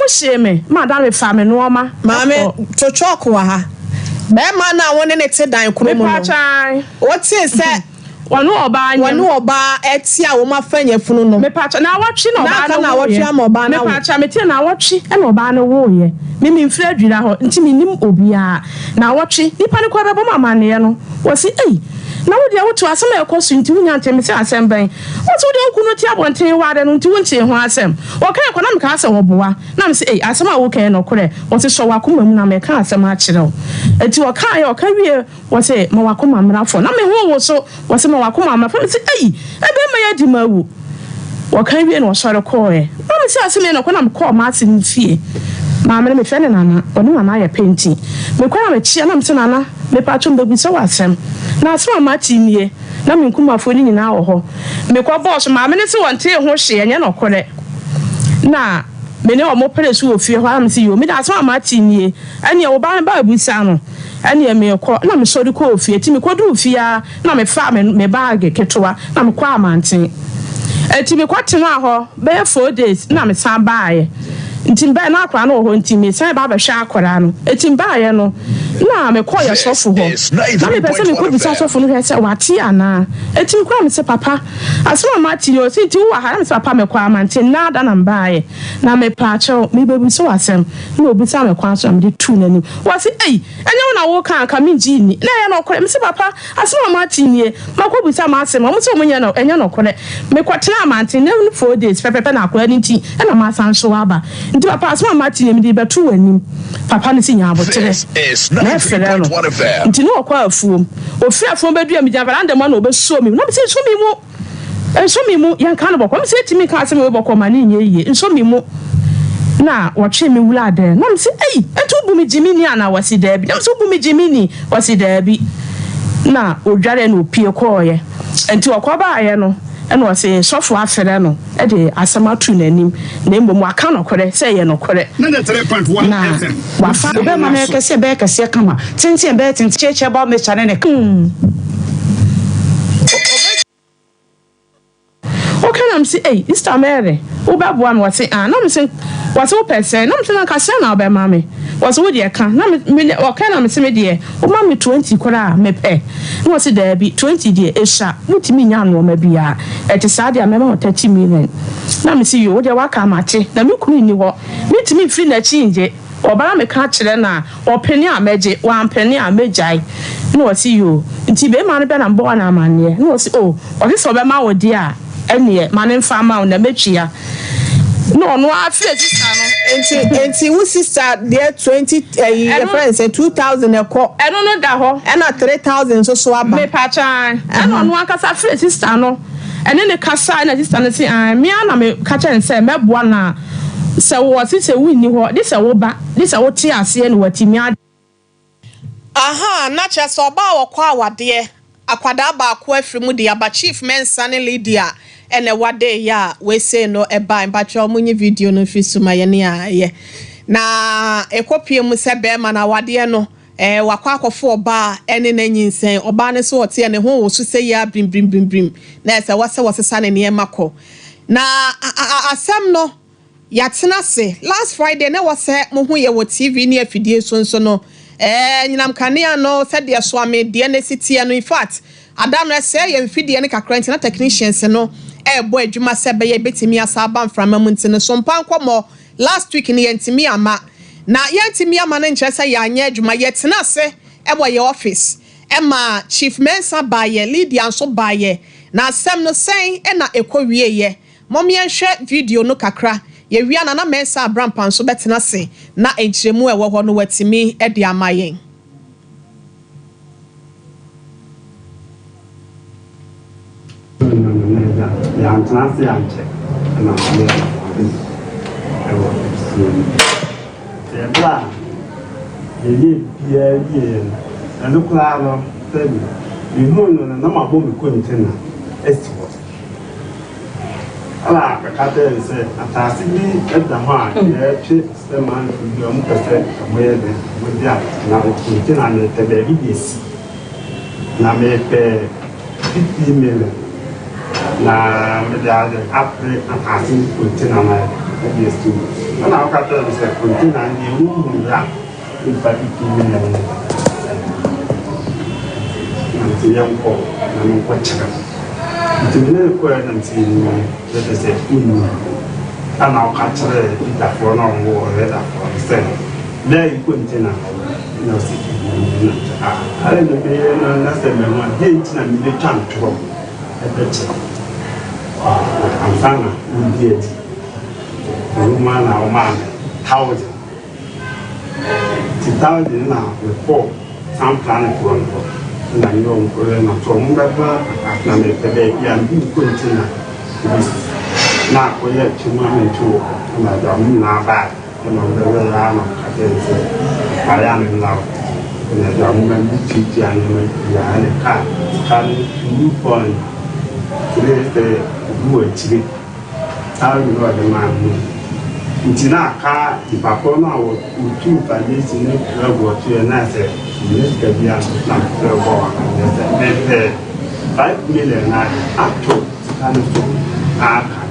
share me, Madame Family Norma, Mammy, to chalk waha. Bema na wone ne te dan kuro mu. What is that? One oba etia wo ma fanya funu no. Me pacha na watchi no ba na watchi am oba na. Me pacha me tie na watchi e no ba na wo ye. Me mfra adwira ho nti me nim obia na watchi nipa ne kwa bebo mama ne no. Wo si na wo dia wo to asem e koso nti wunya ntem se asem ban. Wo to de okunu ti abonten wade no nti wonche ho asem. Wo kan kwa na me ka asem wo boa. Na me se asem a wo kan no kore. Wo se so wakoma mu na me ka asem a kire wo. Enti wo kan ye wo ka wie wo se ma wakoma mrafo. Na me ho wo so wo se ma wakoma mrafo. Me se ebe ma ya di mawu. Wo kan wie no sore ko e. Na me se asem no kwa na me ko ma asem fie. Mama me fene nana oni mama ya painting me kwa na chia na mse nana me patcho mbebu se wasem na asema mama timie na me nkuma afo ni nyina wo ho me kwa boss mama ne se wonte ho hye enye no kore na me ne o mo pere su ofie ho am se yo me da asema mama timie ene wo ba busa no ene me ko na me sori ko ofie ti me ko du ofie na me fa me bag ketoa na me kwa amanten eti me kwatena ho be 4 days na me san baaye ntimba na akwa na ho ntimi sai ba ba hwa akora no etimba ye no na me koye sofo ho na me pese me ko bisa sofo no hwese wate ana etim kwa me se papa asema mati yo si ti wa ha me se papa me kwa amante na da na mbaaye na me paacho me bebu so asem na obisa me kwa so me de tu nani wase enye na wo kan ka me ji ni na ye no kore me se papa asema mati ni makwa bisa ma asem mo se mo nya no enye no kore me kwatena amante na 4 days pepepe na akora ni ti na ma san so aba nti papa asema mati mi di betu wanim papa ne sinya abotere na fere no nti no kwa afuom ofi afuom bedu am dia baranda ma na obesuo mi na be se so mi mu yan kan bokọ me se timi ka se me bokọ ma ni nye yie nso mi mu na watwe mi wula de na me se etu bu mi jimini ana wasi da bi na so bu mi jimini wasi da bi na odware na opie koye nti okọ ba aye no eno wase sofo afere no e de asema tu nanim na mbom aka no kore se ye no kore na 3.1 FM wa fa be ma na kese kama tinti be tinti cheche ba me chane ne okay na me say Mr. Mary wo ba boa no wase na me say wase wo pese na me say na ka se na obe ma me wase wo de ka na me okay na me say me de wo ma me 20 kora me pe na wase da bi 20 de esha mutimi nya no ma bia e ti sa de me ma 30 million na me say yo wo de wa ka mate na me kunu ni ho mitimi free na chi nje obara me ka kire na openi ameje wa ampeni amejai na wase yo nti be ma no be na mbo na amane na wase wase so be ma wo de a ene mane mfa ma na metwia no afia sister no enti wo sister there 20 your friends say 2000 eko eno no da ho ena 3000 so aba me pacha eno no akasa afia sister no ene ne kasa na sister no say me na me kacha nse meboa na se wo si se winni ho this se wo ba this se wo ti ase ne watimi aha na che so ba wo kwa awade akwada ba akwa afiri mu de aba chief mensa ne Lydia ene wade ya we say no eba mpacho munyi video no fisuma ye ne aye na ekopie mu se be ma na wade no wakwa akofo oba ene na nyinsen oba ne so ote ne ho wo so se ya brim na se wase ne ne mako na asem no yatena se last Friday na wase mo hu ye wo TV ne afidie so no nyinam kanea no said de so ame de ne sitie no in fact adam na say ye mfidie ne kakra na technicians no boy adwuma se be ye betimi asaba mframa mu ntine Sompa Nkomo last week ni yentimi ama na yentimi ama na nkyerese ya anya adwuma yetena se boy ye office ma chief mensa baye Lydia nso baye na asem no sen na ekowie ye momyenhwe video no kakra ye wia na mensa abrampa nso betena se na enkyeremu ewo ho no watimi de amayen ya ntanse anche na mwe ewo sebla ye ando claro sabe no na mabo me ko ntena estivo ala akate se atasi bi edda ho a ye twe seman bi o mukase moye de modia na ko ntena na tebe bi desi na me pe 50 million na me da apre atasi ko ntena na yes to and I got to say container and the room that in particular and the young folk and what it's a little question that is a and I'll catch it for no war for say there you container no city I don't know that's the one date and the chant to a better I'm sana we did woman or man 1,000 2,000 now before some planet one na yo na from baba na me pebe ya ndi container na ko ye chuma me chu na da mi na ba na bebe ya no adense aya mi na na da mu na ndi chi ya ni ya ne kan new point today do a chi how you know the man ntina ka ipako na wo utu pa ni sini go to na se yes kabia na go na 5 million na ato kana so aka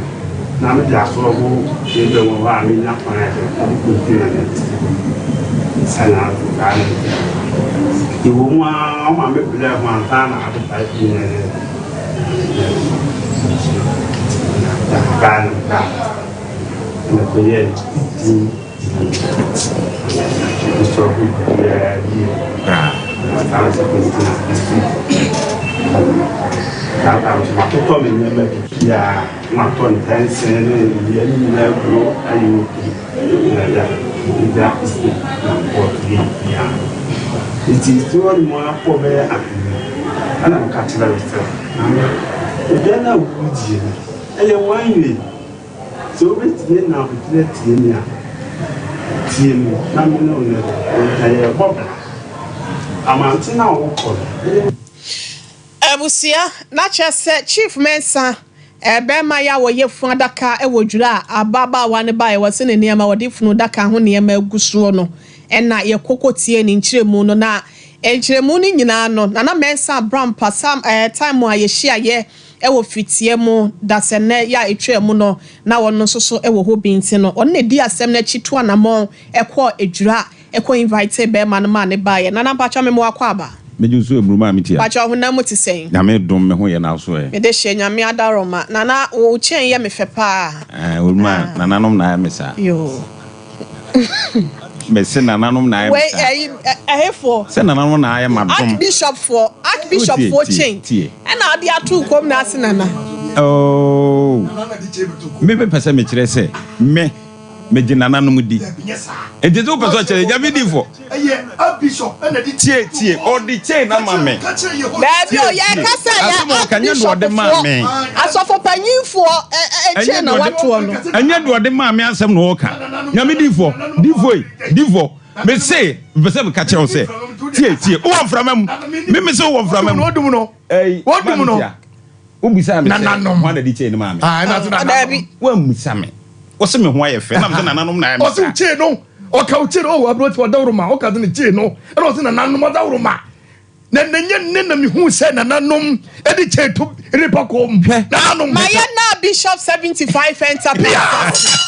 na me ja so go e be mo wa mi na pa na ko ti na sana ka na iwo ma me bele ma ta na 5 million ka na ko ye so to me me ya ma to intense ni ye ni na go ayu ya na ko ya it is to one more for me ana ka tira it e be na wuji ele wanwe so be tie na be tie ni a tie mi na me no ne ya bob amantina wo ko Abusia na chese chief mensa ebema ya wo yefu adaka e wodwura ababa wa ne bae wose ne niam wode funu daka ho niam agusuo no ena ye kokotie ni nkyeremu no na enkyeremu ni nyina no na mensa brampa sam time a ye hia ye e wo fitie mu dasene ya etwemu no na wono soso e wo ho binti no on ne di asem na chitu anamon ekọ edwura ekọ invite bema no ma ne bae na mpacha memo akwa aba mejusu ebruma mitia pacha ho na muti sen na me dom me ho ye na so e me de hye nyame adaroma na wo chen ye me fe pa uruma nananom na ya mesa yo me se nananom na ya mesa we for se nananom na ya madom archbishop for chen and na dia tu kom na asenana oh me be pese me kire se me nananom di enti zo pese kire ja me di fo bishop and the tie or the chain na mame baby o ye kasa ya kanya do de mame asofo panyinfo chain na wato no anya do de mame asem no oka nyame difo me say pese me ka kire se tie o won framam me say o won framam odum no odum no o bisa me say ho na di chain mame na baby wa musa me o se me ho aye fe na me nananom na o se chain no o ka uche no wa bro for dawroma o ka de chain no e no se nananom dawroma na nye na mi hu se nananom e di chain to ripa ko nananom my na bishop 75 enterprise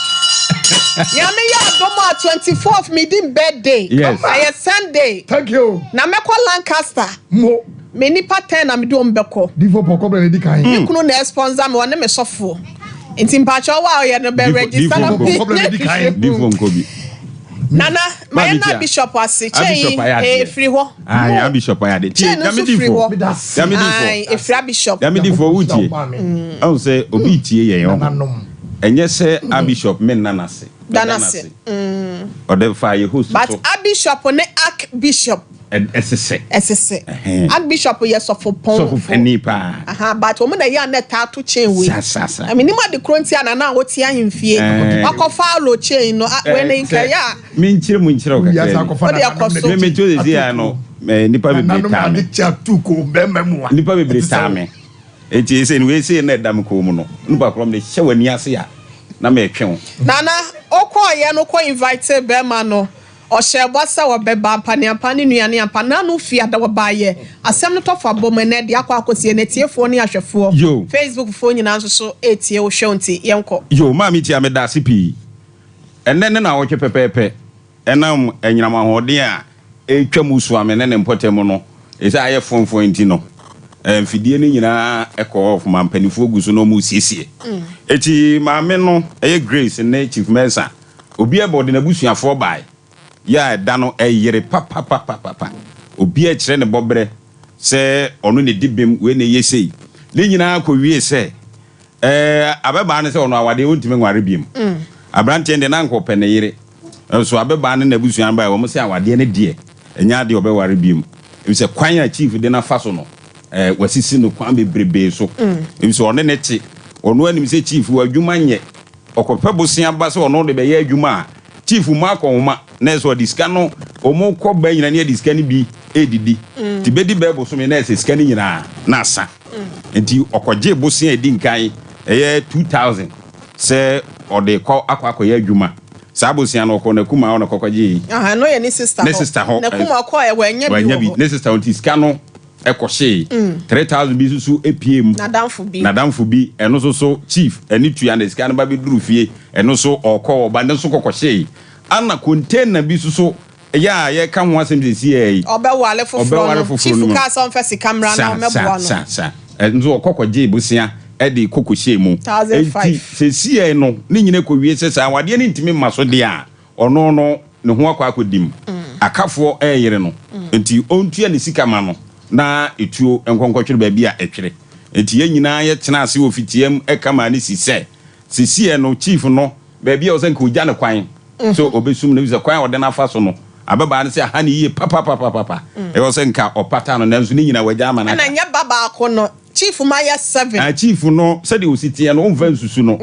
Yami ya domo 24th meeting birthday. Yes. Aye Sunday. Thank you. Na meko Lancaster. Mo. Me nipa 10 na me do mbeko. Divo poko bre di kan. Ikunu na sponsor me wona me sofo. Nti mpacho wa ye no be register na Divo nkobi. Nana, my na bishop ase chain free ho. Ah, bishop ayade. Yami difo. E free bishop. Yami difo wutie. I say obi tie ye yo. Enye se a bishop men nanase. Danase. Or the fire host. But a bishop ne archbishop. SSC. Archbishop yes of pon. So for nipa. Aha, but omo na ya na tattoo chain we. Sasa. I mean ma de krontia na woti ahemfie. Akofa lo chain no when in kaya. Me nchire mu nchire o ka. Yes akofa na. Me to dey here no. Nipa bebre ta me. Nipa bebre ta me. Eti say we say na dam ko mu no. Nipa krom de hye wani ase ya. Na me twen. Nana okoye no ko invite be ma no. O shebasa wo beba pani nuane apana no fia da wo baaye asem no tofa bom na de akwa akosie na tiefo ne ahwefo Facebook fo nyina nso so etie wo hwonti yenko yo mami ti ameda sipi and then na wo pepepe enam enyinama hode a etwa musu amene ne mpotemu no esa aye fonfon nti no mfidie ni nyina ekọ of mampanifo guso no mu siesie eti maame no eye Grace ne Chief Mensa obi e body na busuafo bai ya da no eyere papa obi e kire ne bobre se ono ne dibem we ne yesei ne nyina ko wie se abeba ne se ono awade ontime nware biem abrante de na nkọ ne yere so abeba ne na busuan bai wo mo se awade ne die enya de obeware biem e se kwan ya chief de na faso no wasisi no kwan bebrebe so e so one ne chi ono anim se chief wadwuma nye okope bosia ba se ono de be ye adwuma chief mu akọhoma na so diska no omo kọ ba nyina ne diska ni bi edidi ti bedi bebo so me na se diska ni nyina na asa enti okoje bosia edi nkan 2000 se ode kọ akọ ye adwuma sabosia no ko na kuma ona kokoje no ye ni sister ho na kuma ko e wanya bi ne sister on diska no ekoshe 3000 bi susu epiem na damfo bi eno so chief eni tua na diska no ba bi duru fie eno so okọ ba ne so kokoshe ana container bi susu ya ye ka ho asem desi e obewale foforo chief ka so mfesi camera na omeboa no sa enzo okokoje busia edi kokoshe mu enti sesi e no ni nyine ko wie sesa awade ni ntimi maso de a ono no ne ho akwa akodim akafo eyere no enti ontua ne sika ma no na etuo enkonkotwere ba bi a etwere enti ye nyina ye tena ase ofitiem ekama ne sise sesi e no chief no ba bi a osan ko gya ne kwan so obesum ne visa kwan ode na afa no ababa ne se ha ne yie papa e osan ka opata no nanso ni nyina wagya ama na nya baba akọ chief maya 7 chief no said you sit here no mvan susu no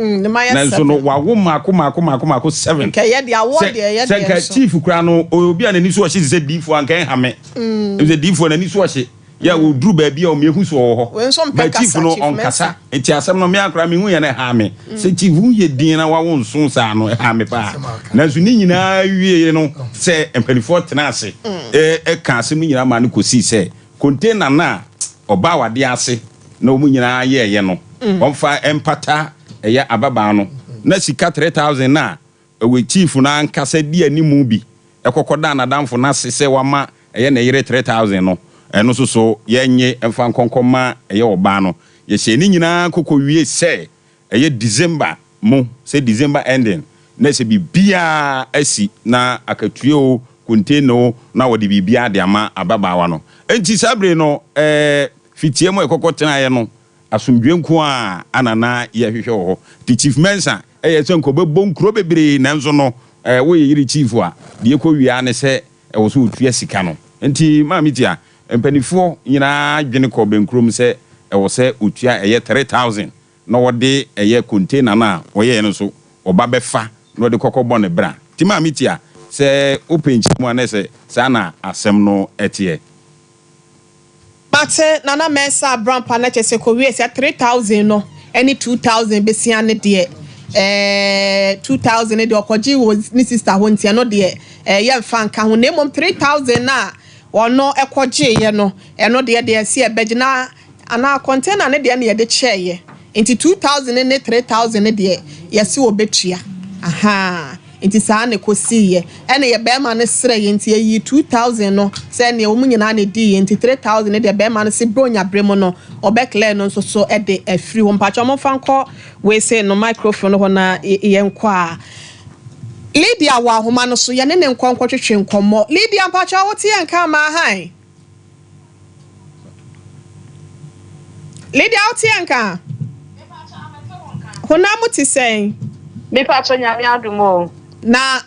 nanso no wa wo mako 7 okay ye dia award ye dia chief kura no obi an ani so ohye se difo ankan hame se difo na ani so ohye ya wo duru ba bia o mehu so ho ba chief no on kasa enti asem no me akra me hu ye na ha me se chief hu ye din na wa wo nso sa no ha me pa nanso ni nyina wie no se empanifo tena ase ka asem ni nyina ma no kosi se container na oba wade ase na omu nyina ye no onfa empata eye ababa no na sika 3000 na we chief na ankasa di animu bi ekokoda na damfo na sese wama eye na yire 3000 no eno so yenye emfa nkonkoma eye oba no ye hye ni nyina kokowie se eye December mo se December ending na se bibia asi na akatue container na wodi bibia de ama ababa wa no enti sabre no fitie mo ekokotena ye no asomdwenku a anana ye hwehwe ho the Chief Mensa so nkobe bonkro bebre nanzo no wo ye yiri chief a de ekowia ne se wo so otua sika no enti mamitia empanifo nyina dwene ko benkrom se wo se otua 3000 na wode container na wo ye no so oba befa na wode kokobọ ne bra ti mamitia se openchi mu anese sana asem no etie Mate nana Mensa Brampa na chese ko wie se 3000 no any 2000 besia ne de 2000 de okoji wo ni sister ho ntia no de ye mfa nka ho nemom 3000 na ono ekoji ye no eno de se ebeji na ana container ne de na ye de cheye nti 2000 ne 3000 de ye se obetua aha nti saa ne kosiye ene ye bema ne sere ye nti yi 2000 no se ne omu nyina ne di nti 3000 de bema ne se bronya bremo no obekle no so e de afri wo mpacho mo fanko we say no microphone ho na ye nko a Lydia wa homa no so ye ne nkonko twetwe nkomo Lydia mpacho wo tie nka ma han Lydia wo tie nka hona muti sen me pacho nyame adumo na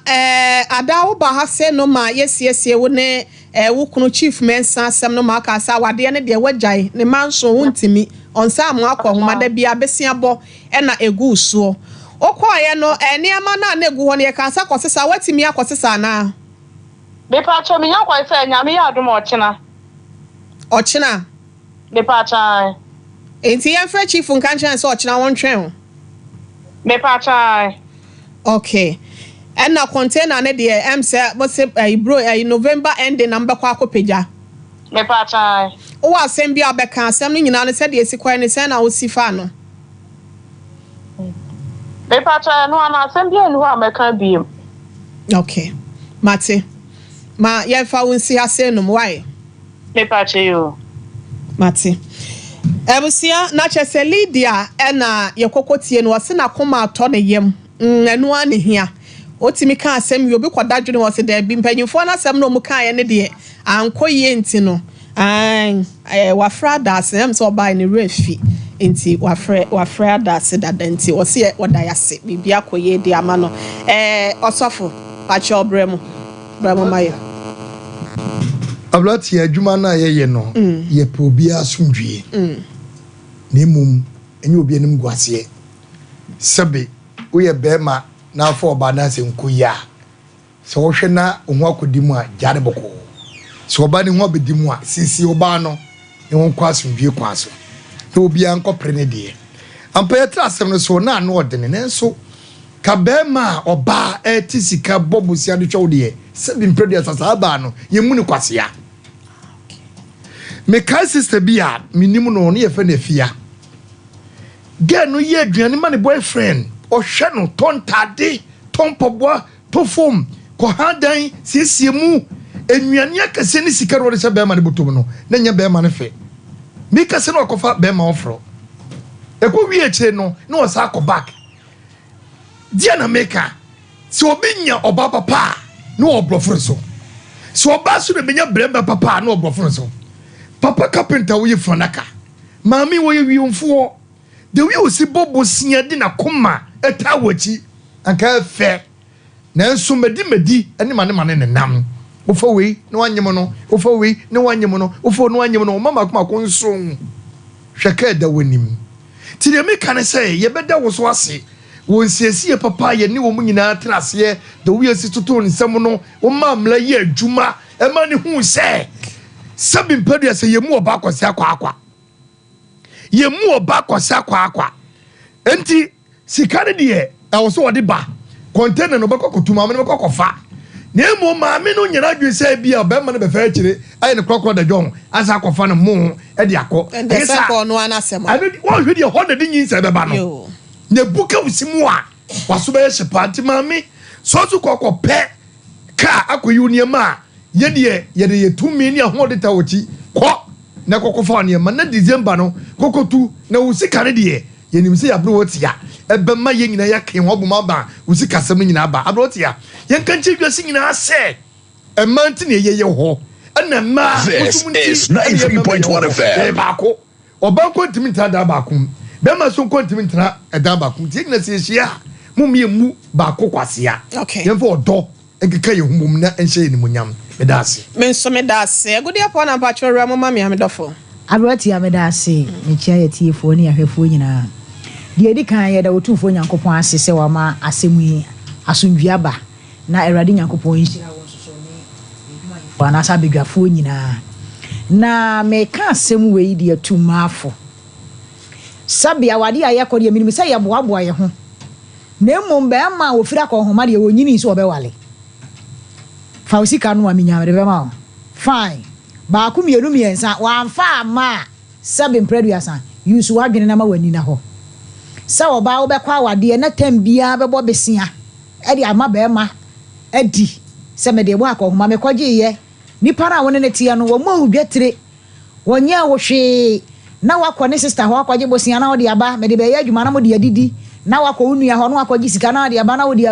ada wo ba ha se no ma yesiesie wo ne wo kunu Chief Mensa asem no ma ka sa wade ne de wagyae ne manso wontimi onsa am akọ homa da bia besia bo na egu so okoye no eniama na egu ho ne ka sa kosesa watimi akosesa na me pacho me yakwa se nyame adumo ochina me pacho enti yemfa Chief nkanchen se ochina wontwen me pacho okay and na container ne de em say bro November ending number kwa akopeja me pacha o asem bia beka asem no nyina ne se de esikwan ne se na o sifa no me pacha no ana asem bia ni ho ameka biem Okay. Mate. Ma yemfa wonsi ase no why? Me pacha yo. Mate. Ebusia na chese Lydia na yekokotie no wase na koma ato ne yem. Enu ani hia. Otimi ka asem yo bi kwadadwene wase da bi mpanyimfo na asem no mu ka ye ne de ankoye enti no. Wafra da asem so ba ni refi. Enti wafra da se da enti wose woda yase bibia koye de ama no. Osofo pacha obremu. Bramo maye. Ablati adwuma na ye no ye probia asumdwie na mum enye obi anim guase sebe wo ye bema na afọ oba na se nkoya so wo hwe na ohun akodimu a jare boko so oba ni ho abedimu a sisi oba no ne ho kwa asumdwie kwa so na obi an kopre ne de ampa ye tra asem no so na no odene ne nso ka bema oba etisika bobusia de twa de sebe mpredia sasa ba no ye mu ni kwase ya me kai sister bia minimu no ne ye fe na fia girl no ye aduane ma ne boyfriend o hwe no tontade tompobo to fom ko hadan siesie mu enuane akase ne sika ro de se be ma ne botom no na nya be ma ne fe me kase no akofa be ma ofro e ko wi eche no na o sa back dia na meka se obinya oba papa na o broforo so se oba so na benya bremba papa na o broforo so papa carpenter wo ye franaka mami wo ye wiomfo de wi osi bobo sia di na koma eta wachi anka fe na nso medi ene mane ne nam wo fo we na wanyem no wo fo we na wanyem no wo fo no wanyem no mama kuma ko nso hweka da wanim ti de me kan say ye beda wo so ase won siesie papa ye ni wo mu nyina trase de wi osi toto nsem no wo mamla ye adwuma e ma ne hu se sabi mpadu ase ye mu oba kwase akwa yemu oba kwasa kwa enti sikane de e so wode ba container no bako kotuma me bako kofa na emu maame no nyina dwese bia be ma no be fa kire aye ne krokro da jon asa kofa no mu e de akọ esa ko no anasema ani wo hwe de ho de nyin se be ba no na buka usimu a waso be shepanti maame so so kokko pe ka akoyi uniema ye de ye tumi ni ho de tawochi ko na kokofa ne ma na December no kokotu na usika ne de yenim se abro wotia ebema ye nyina ya ken ho boma ba usika sem nyina ba abro wotia ye kan chi dwase nyina se emanti ne ye ho na ma is 93.1 FM ba ko oba ko ntimi ntra da ba ko be ma so ko ntimi ntra da ba ko tie nyina se hia mu ba ko kwasea ye fo odo ekeka ye humum na enhye ni munyam medase menso medase gudi apo na pacho ra mama mi amedofo abrati amedase me chia ye tiefo ni ahwefo nyina de edi kan ye da wotufo nyankopon ase se wa ma asemu asundwiaba na erade nyankopon nhira won soso ni eduma yefo na sa bedwafo nyina na me ka asemu we di atumafo sabia wade ayekode minim se ye boaboa ye ho na mmombe ama ofira ko homa de wonyini so obewale Fausika no aminya me bema fine ba ku mienu miensa wan fa ma sabe mpreduasa use wadwene na ma wani na ho sa oba wo bekwa wade na tambia bebo besia e de ama bema adi se me de bo akohoma me kwaje ye nipa na woni ne tie no wo ma udwetire wonya wo hwe na wakọ ne sister ho akwaje bosia na wo de aba me de be ye adwuma na mo de adidi na wakọ unua ho no akwaje sika na de aba na wo de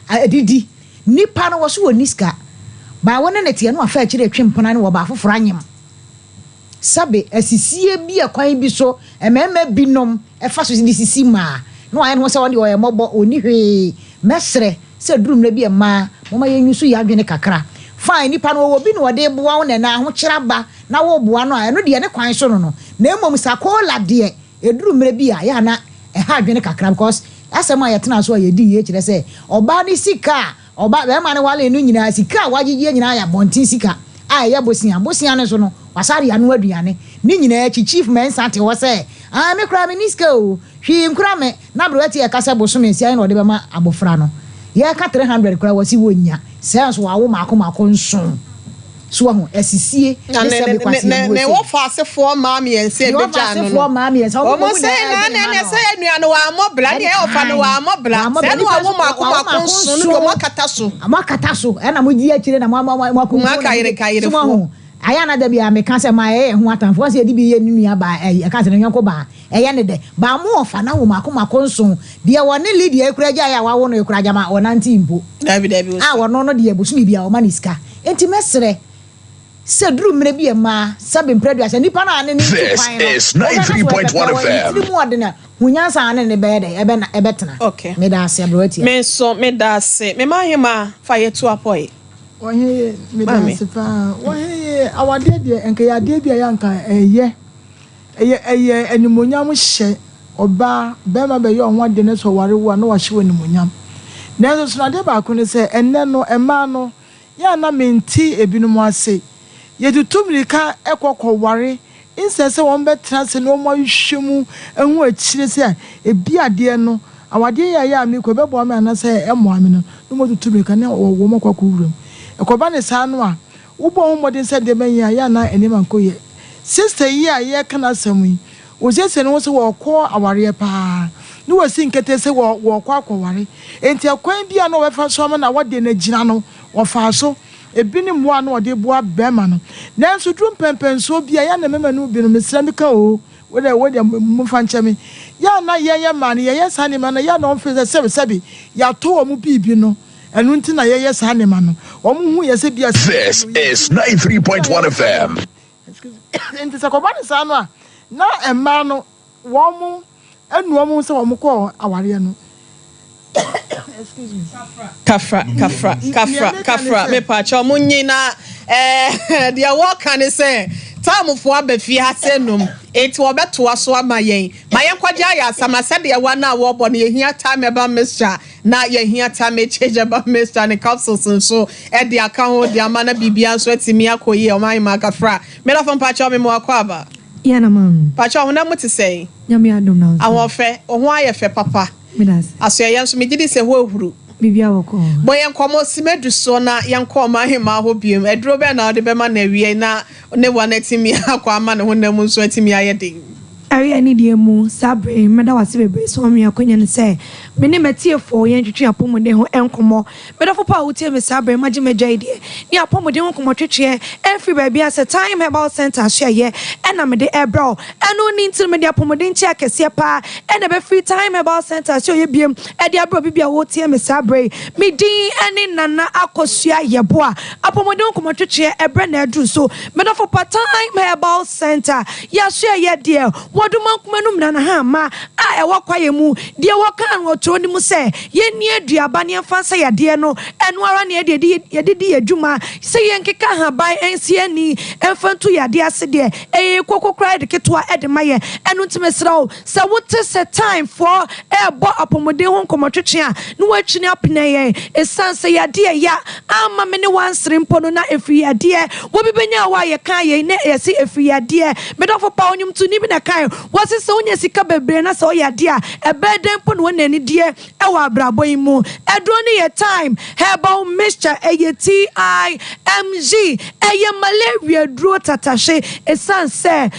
adidi nipa no wo so woni sika ba wona netie no afa akire twempona ne wo ba foforo anyem sabe asisie bi akwan bi so emema binom efa so di sisi ma no aye no se won de o yemobọ oni hwe mesre se durum na bi e ma mama yenyusu ya adwene kakra fine nipa no wo bi no de boa wo na ho kyera ba na wo boa no aye no de ne kwan so no na emom sakola de edurum na bi a ya na e ha adwene kakra because asema ya tena so ye di ye kire se oba ni sika oba be ma ne wale no nyina sika wagigye nyina ya bontin sika a ya bosia ne so no wasari anu aduane ni nyina chief mensa te wo se me kra me niska o hwi nkra me na broti e kasa boso me sia no de be ma abofra no ye ka 300 kra wasi wonya sense wa wo mako nso so ho esisie ne wo fa asefo maami ense beja no for maami ense o say na say anuano wa amobla ne e ofa no wa amobla se no wo makoma so no mo kata so na mo di akire na mo kayire fo aya na da bia me ka se ma ho atamfo se di bi ye nua ba e ka se no yanko ba eye ne de ba mo ofa na wo makoma konso de woni Lydia ekura ja ya wa wo no ekura jama o nanti mpo david wo no de ebusu bia o maniska enti mesre se duru mre bi ma sabe mpredua se nipa na ne ni This is 93.1 FM. Ni mo de na hunyansa ne ne be de ebe tena okay me da se abroti me da se me ma hema fa ye to apoi Ohe me da se fa ohe awade de enka ya de bia ya nka eye animonyam hye oba be ma be ye onwa de ne so ware wo na wa hye animonyam na so na de ba ko ne se enne no ema no ya na menti ebinom ase yetutumrika ekokoware insese won betra se no mo hwemu ehu akire se ebi ade no awade ya mi ko bebo me anase emo ame no mo tutumrika ne wo mo kwakọ wuram ekoba ne sa no a wo bo ho modin se de menya ya na enima nkoye sister yi a ye kana samu wo sese no so wo ko aware pa ni wo si nkete se wo ko akoware enti akwan bia no we fa so na wode na gina no wo fa so ebini mwa no ode boa bema no nanso drum pempenso bia ya na mema no bi no mesra mi ka o wode mu fa ncheme ya na ye man ye sane man ya na on fe se ya to o mu bibi no enu nti na ye sane man no o mu hu ye se bia. This is 93.1 FM. Enti se ko ba ni sa no a na emma no wo mu enu o mu se wo mu ko aware no. Excuse me. Kafra me pacha munyi na dia work ne say time for abafi asenum eti obeto aso amayen mayen kwagya ya samase de wa na wo bo ne yehia time eba mixture na yehia time change eba mixture ne capsules so e de aka ho de amana bibia so atimi akoyi o man ma kafra me la fon pacha me mo akwaba ya na man pacha ho na muti say nyame adom na awon fe ho ayefe papa midas aso yen so me gidi se ho ehuru bibia woko boyen komo simedu so na yanko ma hema ho biem edro be na de be ma na wie na ne wana timi akwa ma ne ho na mu so atimi ayede ari ani die mu sabre meda wase bebe so me akonya ne se me ne metiefo yen twetwe apomode ho enkomo meda fo pa wotie me sabre magye magya ide ni apomode ho komo twetwe every baby as a time Herbal center share ye ena me de ebro eno ni ntil me de apomode nchi akese pa ena be free time Herbal center share ye biem e de abro bibia wotie me sabre me din ene nana akosua yeboa apomode ho komo twetwe ebre na edu so meda fo pa time Herbal center ya share ye de woduma kumanum na ha ma a ewo kwaye mu de wo kan wotro ni mu se ye ni aduaba ne fansa ya de no eno ara ne de ye adwuma se ye nkeka ha ban ensi ani enfantu ya de ase de kokokra de ketwa e de maye eno ntimesrawo se wote se time for ebo apomode ho nkomotwetwe a no watwini apena ye esanse ya de ya ama me ne wansere mpo no na efri ya de wo bibenya wa ye kan ye ne yesi efri ya de medofo pa onyum tu ni bi na kan wasi se onya sika bebre na se oya de a ebeden po no na ni de e wa brabo imu edro ni ye time Herbal mixture eye TIMG eye malaria dro tatashe esanse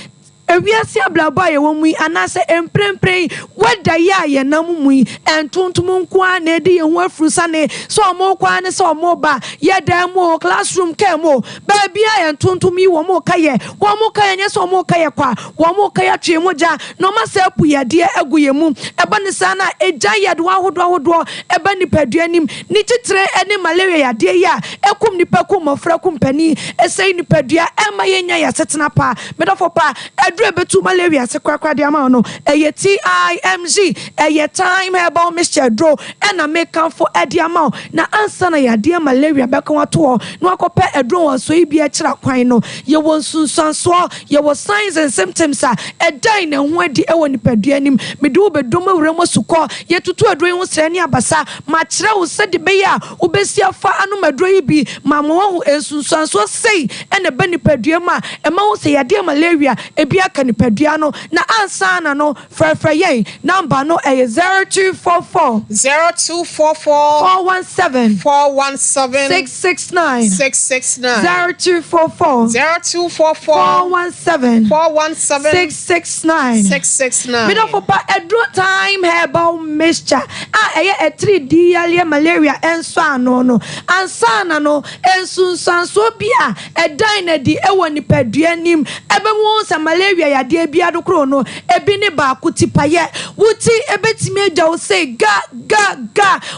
ewiase ablaba ye womui anase emprempren weda ya ye namumui entontom nkoa na edi ye ho afrusa ne so omokwa ne so omoba ye da mo classroom kemo ba bia entontom yi wo mo kaye nye so mo kaye kwa wo mo kaye twe moja no ma se apu ye de aguye mu eba ne sa na eja ye do ahodo eba ni paduanim ni titre ene malaria ya de ya ekum ni pakum mofra kum pani esei ni padua ema ye nya ya setena pa medofo pa betu malaria se kwakwa de ama no eye TIMG eye time Herbal mixture dro na make am for edi ama na ansa na ya de malaria be kan wato no akope edro won so ibi e kira kwan no ye won sunsanso ye won signs and symptoms a edai na ho adi e woni padua nim me do bedom awramo suko ye tutu edro ho sre ne abasa ma kire wo se de be ya wo besi afa anu madro yi bi ma mo ho ensunsanso sei ene be ni padua ma e ma wo se ya de malaria ebia aka nipadua no na ansa na no frefre yen number no 0244 417 669 0244 417 669 Middle pa edro time herbal mixture a 3D yalia malaria enso ano no ansana no ensunsanso bia edan di ewo nipadua nim ebemu sa malaria ya de bia do kro no ebi ne ba kutipaye wuti ebetimi agya wo say ga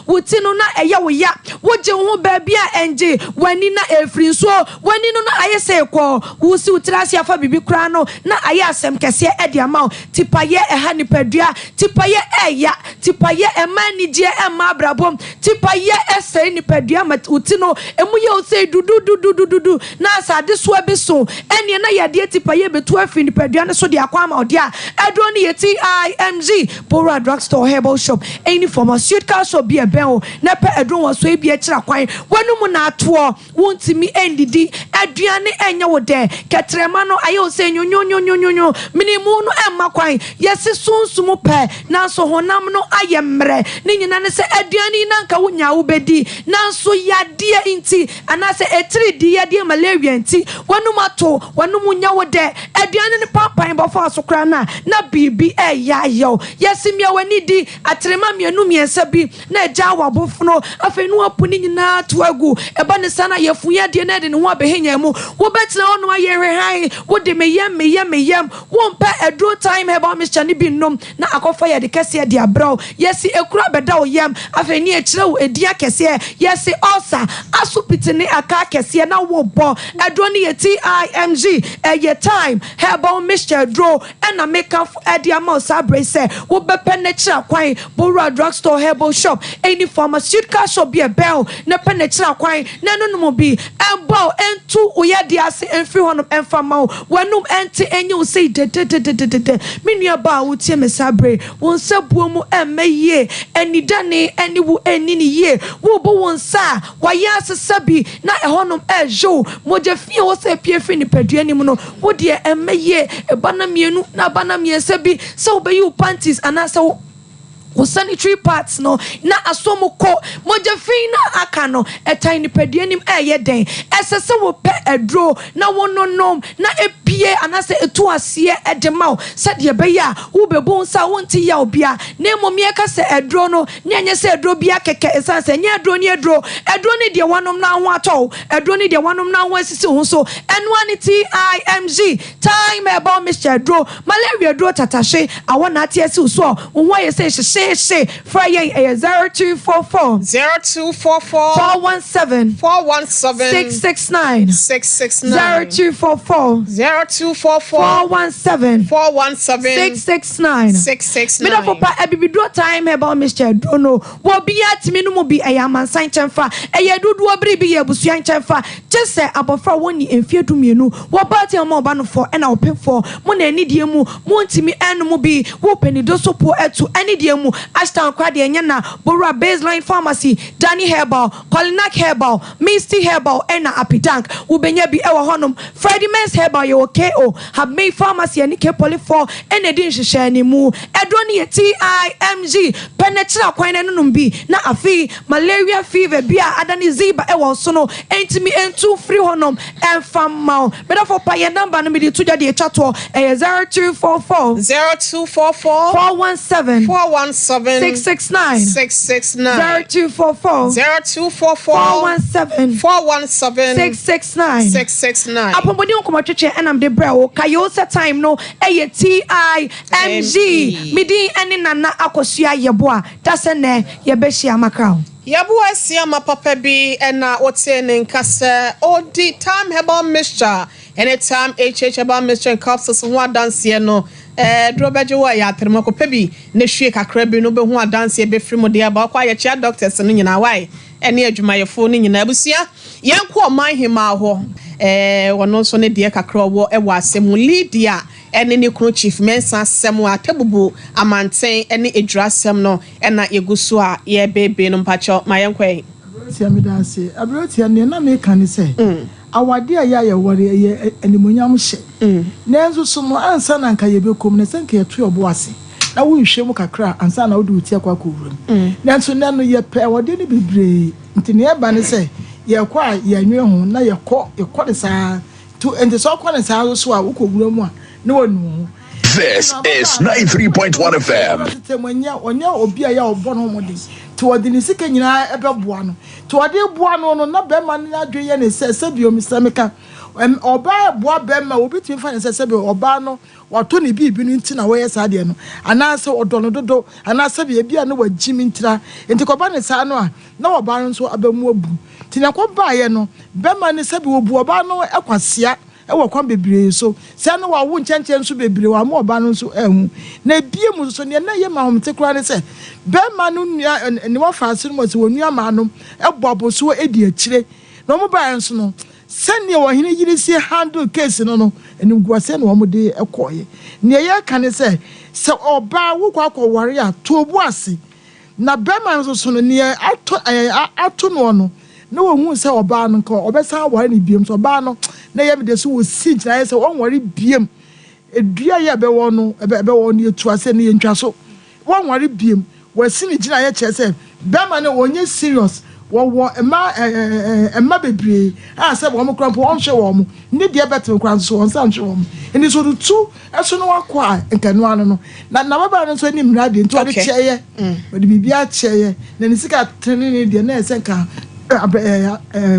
wuti no na eye wo ya woje wo ba bia enje wani na efri so wani no na aye say ko wusi utrasi afa bibi kra no na aye asem kese edi ama tipaye eha nipadua tipaye eya tipaye emani die ema brabom tipaye ese nipadua wuti no emu ye wo say dudu na asade so ebeso ene na yade tipaye betu afi nipadua ne so de akwa ama odia edro ne yeti IMG Bora Drugstore Herbal Shop any pharmaceutical shop be ben na pe edro wo so e bi akira kwan wanum na ato wontimi endidi aduane enya wo de ketrema no ayo se nyonyo minimu no emma kwan yesi sunsumu pe na so honam no ayemre ne nyina ne se aduane na nka wonya wo bedi na so yade inti anase etiri di yade malaria inti wanum ato wanum nya wo de aduane ne papan bofo asokra na bibi ya yo yesi mia wani di atrema mienu miensa bi na eja wabofuno afenu apuni nyina to agu eba ne sana yefuya de na de ne ho abehenya mu wo betina ono ayere han wo de meyem wo mpa edro time herbal mixture ni bi nom na akofa ye de kese de abraw yesi ekura beda wo yam afeni ekire wo edia kese yesi osa asupiti ne aka kese na wo bo edro ne yeti IMG ye time herbal mixture draw and make up Ediamo Sabre say, wo bepe nature kwan Bora Drugstore Herbal Shop, any pharmaceutical shop be a bell, ne penetra kwan, no be, and bow and two uyadiasi and 300 and famo, when enti and you say, Minia ba utim Sabre, won sabumu and may ye, any dane, any woo any ye, wo bo won sa, why yas sabi, not a honum ejo, moja fio se piefini pedianimuno, would ye and may ye, a banamienu, na banamie sebi, so be you panties and also sanitary parts no na asomo ko moja fina akano a tiny pedianim ye den esese wo pe edro na wono nom na epie anase etu asie edemau said ye be ya wo bebon sa wonti ya obia na momie ka se edro no nyenye se edro bia keke esanse nye edro ni edro ne de wanom na ho ato edro ne de wanom na ho asisi ho so enwanity IMG time about Mr. Edro malaria edro tatashe awona atiesi so wo ye se Friday 0244 417 669 0244 417 669 Mina papa ebibidro time herbal Mr. Drono wo bia timi no mo bi ayaman san chamfa eyedudu obri bi ye busuan chamfa just say abofra woni emfiedu mienu wo ba ti mo ba no for na opefo mo na anidie mu mo ntimi enu mo bi wo penido sopo etu anidie mu Ashton Kwade Nyana, Bora Baseline Pharmacy, Danny Herbal, Colinak Herbal, Misty Herbal, Ena Apitank, Ubenya bi ewa honum, Friday Men's Herbal, yo KO, have made pharmacy and Nike Poly 4, and Edin Shani Mu, Edroni TIMG, Penetra Quinanumbi, na afi, malaria fever, Bia, Adani Ziba, ewa sono, Entimi and 2 free honum, and fam mount. Better for pay number, no be to the chatwa, 0244 417 669 0244 417 669 Apomodi nkomatwetwe enam de brɛ kayo set time no TIMG midi ene nana akosua yeboa dasene yebehia makra Yabu Siama Papa B and what's in Casa Odi time herbal mixture anytime herbal mixture and capsules one dance here no Drobejo ya termoko pebi ne hwie kakra bi no be ho dance be free mo de ba kwa ya chia doctors no nyina why ene adwumayefo no nyina abusia yenko oman hima ho wono so ne de kakra wo e wa asemu Lydia ene ne kro chief mensa asemu atabubu amanten ene edura asem no ena yeguso a ye bebe no mpacho mayenkwe tia me dance abrotia ne na me kan se awade a ya wore ye animonyam hye nanzo so no ansa na nka ye bekom ne senka ye to obo ase na wo hwehwe mu kakra ansa na wo de uti akwa kowuram nanso nanu ye pe wode ne bebre ntine e ba ne se ye kwa ye anwe ho na ye kɔ de saa to ente so kɔ ne saa so a wo kowuram a ne wonu. This is 93.1 FM. Onya obi a ya obo no mo de to wode ne sika nyina ebeboa no to wode boa no na be ma ne adwe ye ne se bi o misameka oba boa be ma obi timi fa ne se bi oba no wato ne bibi no ntina wo ye sa de no ana se odo no dodo ana se bi bia no wagimi ntira enti ko ba ne sa no a na oba no so abamu abu tina ko ba ye no be ma ne se bi obu oba no ekwasea ewo kwa bebre so se no wa wo nchenchem so bebre wa mo oba no so ahu na bie mu so ne na ye ma homte kura ne se be ma no nua ne wa fa so mo se wonua ma no ebobo so edi akire no mo ba enso no sene wo hene yiri si handle case no enim guase no mo de ekoye ne ye ka ne se oba wo kwa ware a to obu ase na be ma so no ne ato no no wo hu se oba no ko obesa ware ne biem so oba no na ye de so wo si gina se won ware biem edua ye be wo no be wo ne etu ase ne ntwa so won ware biem wo si ne gina ye che se be ma ne wonye serious wo emma bebre a se wo mo krampo won hwe wo mo ne de betem kran so won san hwe wo mo eni so do tu eso no wakwa nkanu anu no na baba no so ni mra de nto de cheye wo de bibia cheye na ni sika tene ne de na ese ka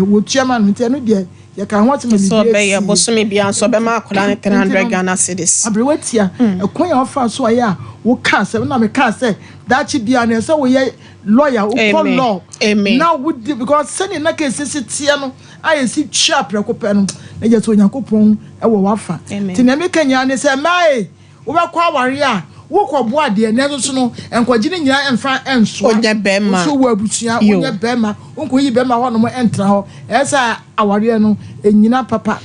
wo chairman nti no de ya ka ho teme so be ya bosumi bia so be ma akola ne 300 Ghana cedis abrewatia ekon ya ofa so ya wo ka se na me ka se dachi bia na se wo ye lawyer wo call law now would because sending na case tie no aye si twa prekope no na je so yakopon e wo wafa ti na me kanya ne se mai wo be kwa ware a wo ko bo ade na so no enkoji ne nyira emfa enso onye bema so wo abutua onye bema onko yi bema ho no mo entra ho esa aware no enyina papa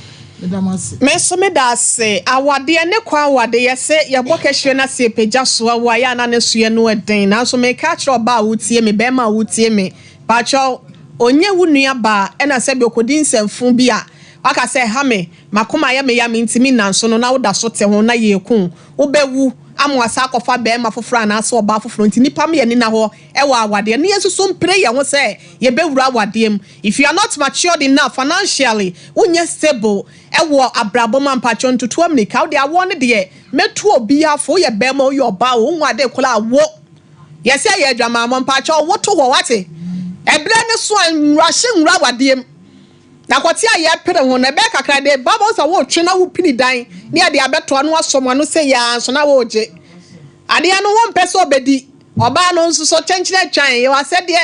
me so me da se awade ne kwa awade ye se ye bokehwe na se peja so wa ya na ne so no eden na so me ka kire oba wutie me be ma wutie me ba cho onye wunua ba e na se be okodi nsamfu bi a waka se ha me makoma ya me ntimi nanso no na woda so te ho na ye kun wo bewu amwasa akofa be ma foforo na so oba foforo nti nipa me ye ni na ho e wa awade ne yesu so prayer ho se ye bewura awade em if you are not matured enough financially unye stable e wo abrabo man pacho ntutu amnika wo de awo ne de metu obi afo ye be ma o ye oba wo nwa de kola wo ye se ye adwama man pacho wo to ho wate ebre ne so anwahye nwura awade em na kwati aye pere ho na be kakra de baba so wo twe na wo pini dan ne ade abeto no asomo no se ya so na wo je ade no wo mpese obedi oba no nso so chenchine twan ye wa se de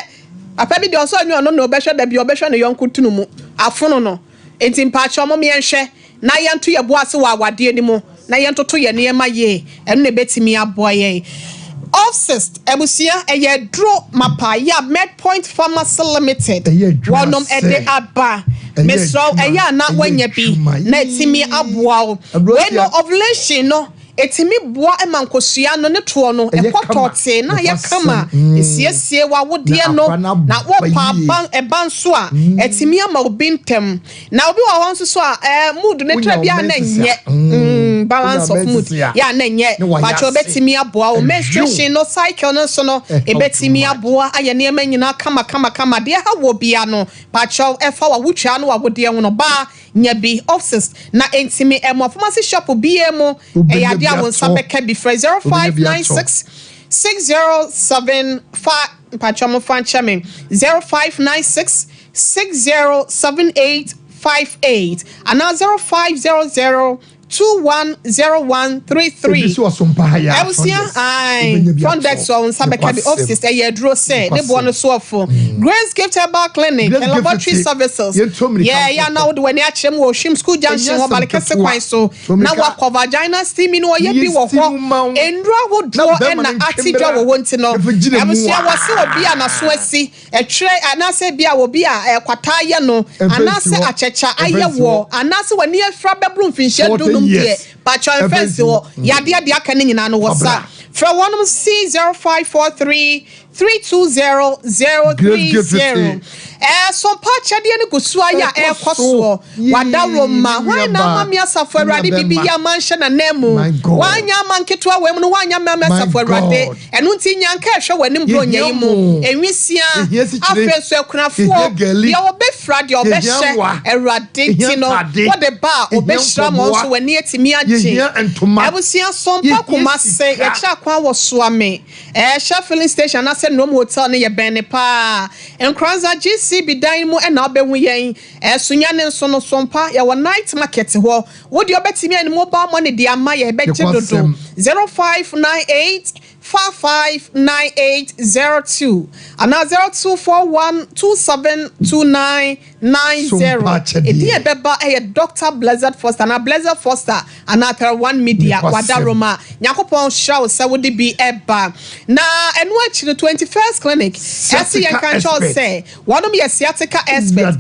apa bi de so anyu no na obehwe da bi obehwe ne yonko tunu mu afono no enti mpacho mo me enhwe na ye nto ye bo ase wa awade ni mu na ye ntoto ye ne ma ye eno ne betimi aboa ye Offsist ebusia eye dro mapa ya Medpoint Pharmacy Limited wonom ede aba mesro eye na wanya bi na timi aboa we no ovulation no etimi boa emankosua no ne to no ekotote na ya kama esiesie wa wodie no na wo pa ban eban so a etimi ama obintem na obi wa hon so a mood ne tra bia na nye balance of mood ya na nye ba cho betimi aboa o menstruation no cycle no so no ebetimi aboa aye ne emanyina kama de ha wo bia no ba cho efa wa wutwa no wa wodie ho no ba nya bi Offsist na entimi emo pharmacy shop biemo eya dia won sabeka bi 0596 6075 pachomo fanchame 0596 607858 and 0500 210133. This was Sompa Haya. I was here. Condex on Sabeka Offsist. A draw said. They want to suffer for Grace Gift Herbal Clinic and laboratory services. Yeah, now when you actually was Shim School Junction or Balikasa so now what cover vagina steaming or ye be walk and draw would draw and Atija want to know. I was here was so be an Aswesi, a tray, and I said, Bia will be a Quataya no, and I said a Checha, I war, and I said when near Frabba Bloomfish, yes. But your offense, Yadia Diakaning in Anno was that. From 1 C 0543 320-030. Sompa chade ne kusua ya ekoso wada roma wan na mami asafo awrade bibiya manhye na nemu wanya manketwa wem no wanya mami asafo awrade enu nti nyanka ehwe wanim bronya yi mu enwisia afeso akunafo ye obefra de obehye awrade ti no what the bar obehra mo so wani atimi agye abusia sompa kumase ye kira kwa wo soame filling station na se no hotel ne ye bene pa enkranza GCB dan mu na obehu yen sunya ne nso no sompa ya wo night market ho wo de obetimi ani mobile money de ama ye beje dodo 0598 559802 and 0241272990. Edi ebeba Dr. Blessed Foster na Blessed Foster and One Media wadaroma nyakopon show se wo de bi eba na enu achi the 21st clinic esi yan kan cho say one of your sciatica expert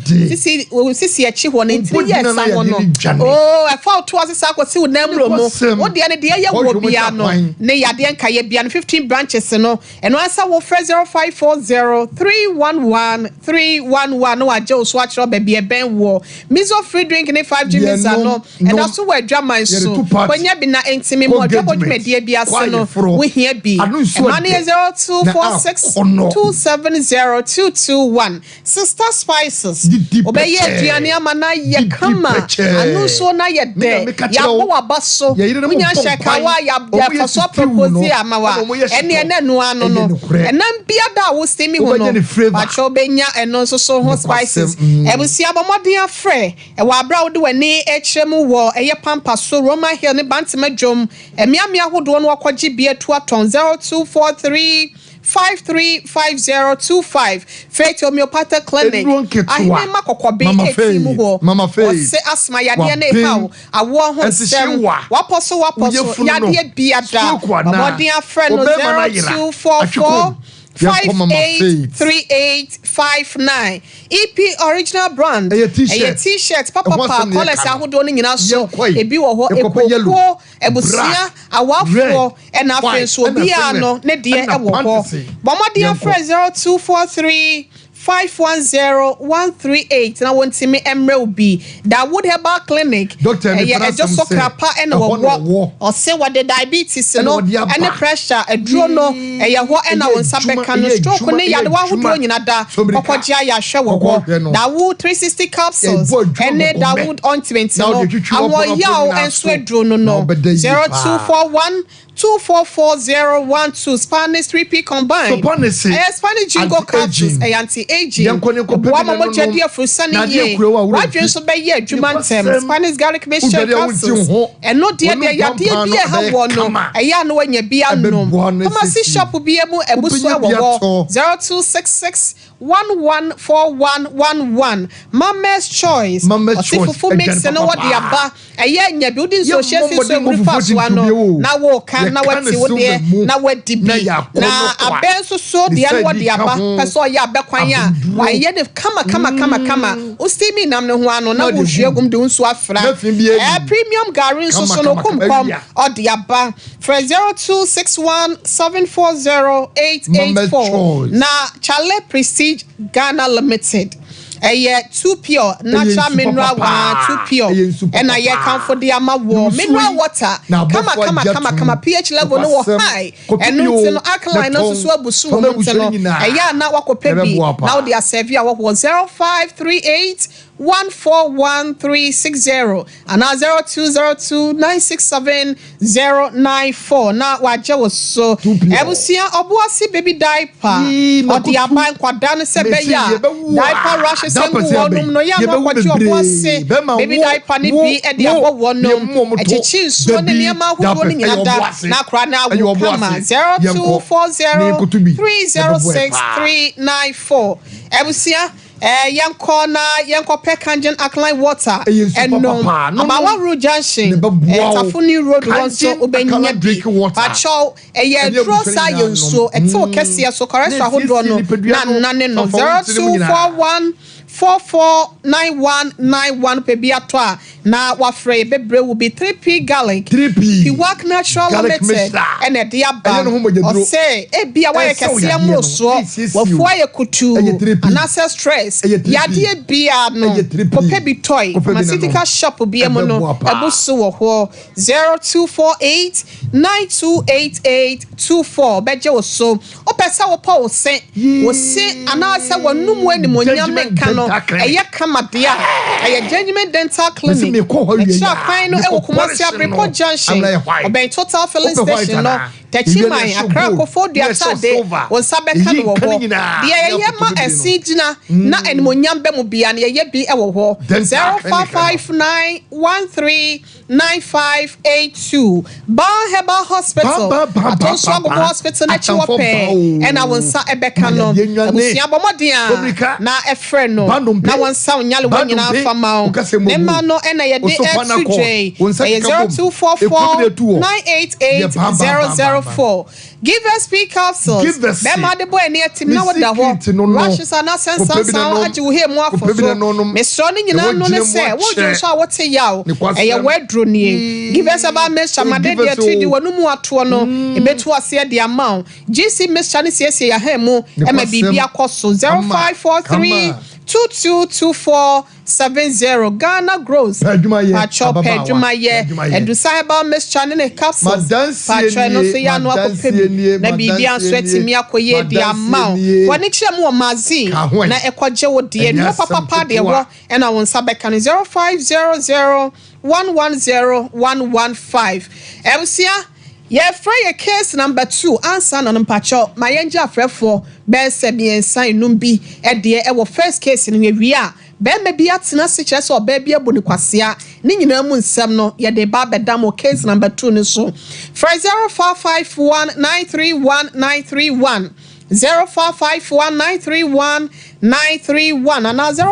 sisi achi ho ne ntiri yes awon no oh e fa to asesa akwasi wo namro mo wo de ne de ye wo bia no ne yade nka ye bia 15 branches no and answer wo 0540311311 no ajo so achro ba bia ben wo miso free drink ne 5G misa no and also we adwaman so kwanya bi na entimi mo adwabo dwumedie bia se no wo hia bi money 0246270221 Sister Spices obeye aduane amana ye kama anu so na ye de ya bo wabaso munya shakawa ya faso propose amawa ene no ano no enam bia da wo stemi ho no acho benya eno so ho spices ebusia bomodin afre e wa abra wo de wani echremu wo eye pampa so Roma Hill ne bantima dwom emiamia hodo no akwaji bia to aton 0243535025 Faith Homeopathic Clinic ahime makokobe etimu ho se asma yade na efa awo ho sem waposo yade bia da bomodin afre no 0244 583859 EP original brand a t-shirt papa colors ahodo ni nyina so ebi wo ho ekoko ebusia awafo e na afenso bia no ne de e wo ho bomodi afre 0243 510138 na wontimi emre obi that would Herbal Clinic just so krapa and wo or say what the diabetes no and pressure a draw no e ho e na won sabeka no stroke ne yade wa hodo nyina da okogya ya hwe wo that would 360 capsules and that would ointment no awon yaw enso adro no 0241 244012 Spanish 3P combined. Spanish jingle capsules anti-aging. Wama mo jadi afusani ye. Wadwen so be ye adwumantem Spanish garlic mixture capsules. Eno de ya de bia ha wo no. Eya no wanya bia no. Pharmacy shop bia mu ebusu awo 0266 114111 Mama's Choice. Fufu mix no what the aba. Eya nya bi udin so shesi so breakfast wano. Na wo na wati wo de na wadi bi na abenso so de an wadi aba peso ya abekwan ya wa ye de kama ustimi nam ne ho ano na wo hwegum de nso afra premium garin so no komkom odi aba for 0261740884 na Chale Prestige Ghana Limited 2 pure natural mineral water 2 pure and I can for the mineral water come pH level no high and no alkaline no so abusu no na wakopebi now they are severe what was 0538 141360 and now 0202967094 now waje was so ebusia obuasi baby diaper or the aban kwada no se beya diaper rashes sengu wonum no ya no kwachi obuasi baby diaper ni bi e de abo wonum echichi so ne niam ahodo ni nyada na kra na wo kama 0240306394 ebusia yanko na yanko pekanjen alkaline water no amawa road junction tafuni road wonso obenya bi pacho draw science so eto kese so correct ahodo no na no 0241 449191 pebia na wafre bebre will be 3p garlic 3p Piwak Natural Limited and a diaba or say ebia wa yekese amroso wafo ayekutu anasa stress yade bia no popebi toy pharmaceutical shop bia mo no ebusu wo ho 0248928824 beje wo so opesa wo pa wo se anasa wonum wani monyam menka no eye kama dia eye genuine dental clinic extra fine e wo Kumasi Abripo Junction obey total filling station no Techiman Accra Kofodia Tade won sabeka no wo dia ye ma esigina na enmonyam be mu bia na ye bi e wo ho 0559139582 Herbal Hospital Atonswago Hospital na chiwope and I won sa ebeka no abusia bomodia na efre no na won sa onyale wanyina fama ne ma no na ye de X2J 0244988004 give us speak capsules be ma de boy na team na woda ho rashes ana sense age wo he mu afofo me so ni nyina no ne se wo jo so a wote yawo eye wedro nie give us about Miss Chamade de atudi wonu mu ato no ebetu ase de amount GC Miss Chani sie ya ha mu e ma bibia koso 0543 222470 Ghana grows Pacho Pejumaye Edusa Herbal Miss Channel capsules Pacho no so ya no akopem na bibia so etimi akoye di amount woni kire mu mazi na ekwaje wo de no papa de wo na won sabeka 0500110115 Elsia free case number 2 answer no mpacho mayenja frefo be se biensan enum bi e de e wo first case no wi a be me bi atena se kire se oba bi abu ni kwasea ni nyina mu nsem no ye de ba bedam case number 2 ni so 0551931931 0551931931 and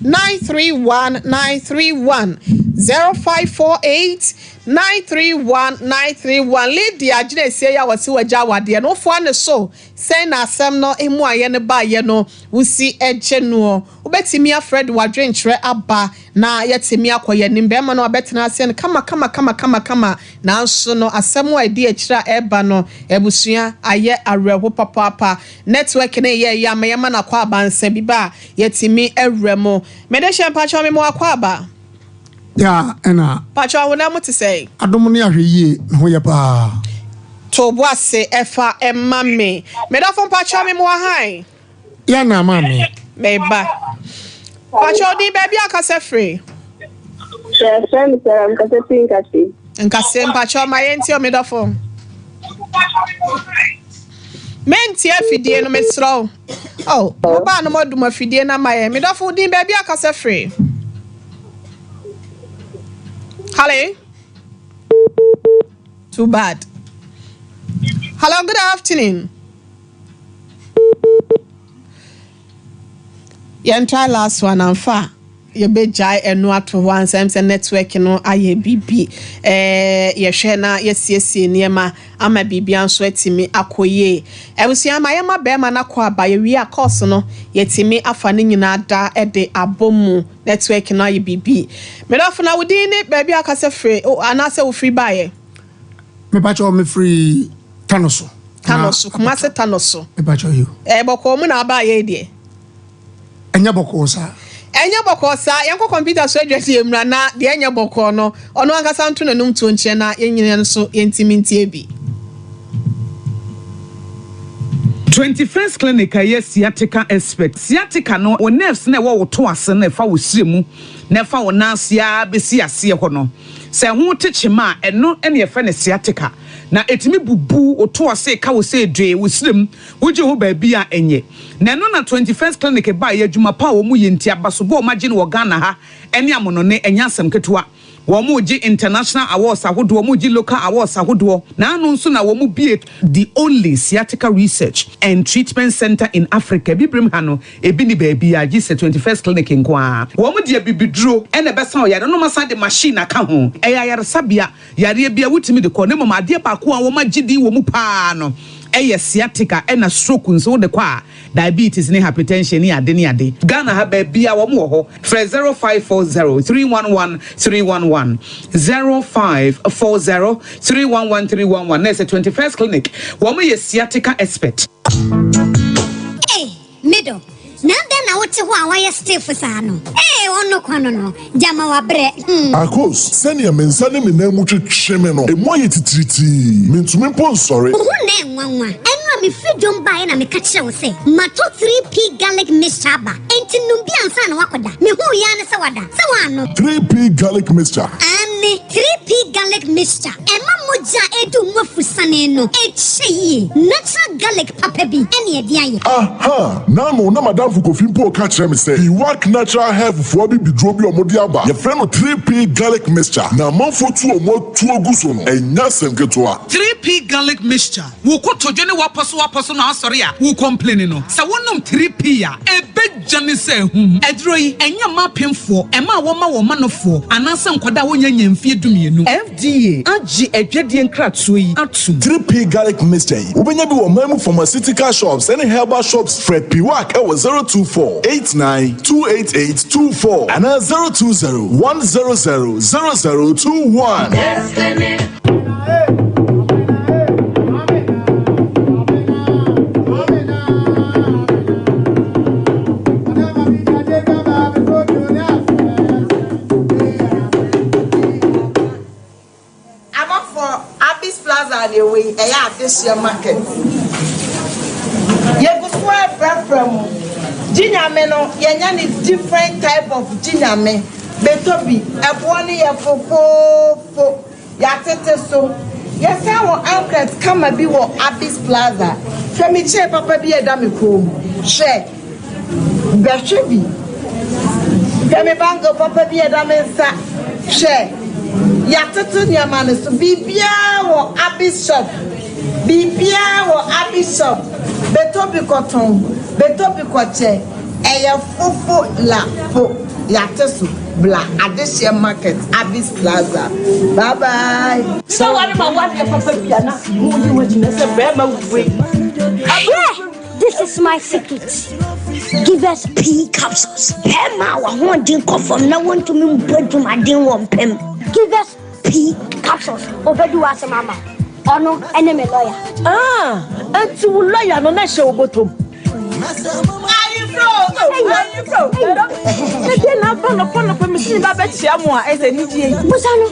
0548931931 0548931931 Lydia Jine say ya wasi waja wade no fo ne so say na asem no emu aye ne ba ye no wusi eje no obetimi afred wadwenkyere aba na yetimi akoye nimbe ma no obetena ase ne kama na nso no asem wa di akira eba no ebusua aye areho papa network ne ye ya ma na kwa abanse bi ba yetimi ewremo medeshe mpacho me mo akwa aba ya ena pacho wona mo to say adom ne ahweye ho ye pa to boase efa emame medafo pacho me mo han ya na mame meba pacho di baby akase free nkase pacho mayenti o medafo menti afidie no mesro oh oba no modum afidie na maye medafo di baby akase free Hello. Too bad. Hello, good afternoon. You try last one and far. You be jai and no to one times network no aye BB. Ye shena yes niema ama bibi answeti mi akoye. Ewusi ama yema bema na kwa ba ye wi akoso no yetimi afa ne nyina da ede abomu network no aye BB. Medafo na wudi ni baby akase free o anase wo free baye. Me pacho me free Tanoso. Kumase Tanoso. Me pacho you. Boko mu na abaye de. Enya boko sa. Enya boko sa yanko computer so adwese emra na de enya boko no ono ankasa nto nanum to nche na yenyine nso yentiminti ebi 21st clinic yes sciatica expert sciatica no o nerves na wo to ase na fa wo siremu na fa wo nansia besi ase ho no se ho techema eno ene ye fa ne sciatica na etimi bubu oto ase ka wo se dwe wo sirem wo je ho ba bia enye na no na 21st clinic ba ye adwuma pa wo mu yenti abaso bo ma gine wo Ghana ha ene amono ne enya asem ketewa wo mu ji international awards ahodo wo mu ji local awards ahodo na anu nso na wo mu be the only sciatica research and treatment center in Africa bibrim ha no ebi ni ba bia ji se 21st clinic nko wo mu de bibiduro ene besa o yare no masa de machine aka ho eya yare sabia yare bia wutimi de ko ne mama de pa ko a wo ma gidi wo mu pa no sciatica and a stroke nso de kwa diabetes ne hypertension ne ade Ghana ha ba bia wo mo ho fra 0540 311 311 0540 311 311 na 21st clinic wo mo sciatica expert. Hey, middle. Now then, I want to go away stiff for Sano. Hey, on no quano, Jama wa bread. Akos, send your men, send him in a much chimeno, a moye triti. Mean to me, pon sorry. Who name one? And when me free don't buy and I make a show say, Mato 3P garlic mixture. Ain't Numbian son wakoda. Me who yana sawada. Sawano. 3P garlic mixture. And 3P garlic mixture. Emma moja edu mofusaneno. Echi natural garlic papebi. Any idea? Aha, now no madam for coffee po catch me say he work natural hair for be drobi or modiaba. Your friend 3P garlic mixture. Now man for 2 or more 2 guson and nyasem ketwa. 3P garlic mixture. Wo ko tojene waposo na sorry a wo complain no. Sa wonnom 3P a e bejane say hu. Edro yi enya mapemfo e ma wo ma nofo. Anansa nkwada wo nyanya mfie dumienu. FDA agi edwedie nkratso yi atum. 3P garlic mixture. Ubenya bi wo mamu pharmaceutical shops and herbal shops Fred P work 024-89-288-24 and 020-100-0021. Destiny. I'm up for Abyss Plaza anyway. I have this year market. You go square from Jinyame no, yenyan is different type of jinyame. Betobi, ebwani ya fofo, ya tete so. Yes, our anklets come and be what Abyss Plaza. Femi che papa bi edami ko. She. Beshebi. Femi bango papa bi edami sa. She. Ya tete nyamane so bibia wo Abyss shop. Bibia wo Abyss shop. Betobi cotton, betobi koche, eya fofo la fo, yatesu bla Adesia Market, Abyss Plaza. Bye bye. So what about what the papa piana? This is my secret. Give us P capsules. Pema wa won din come from now on to me bread to my din one pem. Give us P capsules. Obedu asa mama. Ono enemy lawyer. And to lawyer no na show bottom. Are you bro? Then na pon me sin ba bet sia mo a ese ni die. Musano.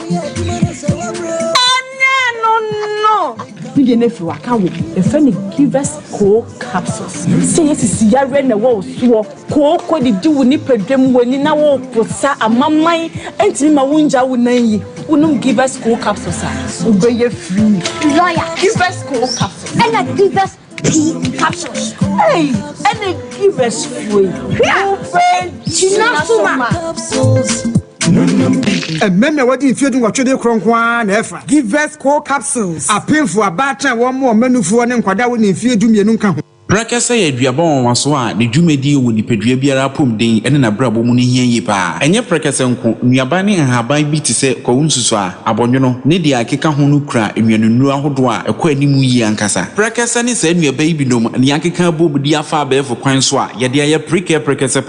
No. We dey nefi waka wo. The friend give us cold capsules. Say yes is yare na wo so. Ko di di wo ni pedwem woni na wo posa amaman entimi ma wonja wo nan yi. Unum give us cold capsules. Obeye free. Lawyer. Give us cold capsules. And I give us P capsules. Hey, and they give us free. Chinasuma. Remember what if you do what you do na efa. Give us core capsules. A painful about one more menu for an kwada when if you do me nunca. Brakasa ye duabon waso a ne dwumadi wo nipadua biara pomden ene na brabo mu ne hian pa enye prekasa nko nuaba ne haban bi te se kwunsusu a abonwono ne dia akeka ho no kura enwanunu ahodo a ekwa animu yi ankasa prekasa ne sa nuaba yi binom ne akeka bobudi afa abefo kwan so a ye de aye prekasa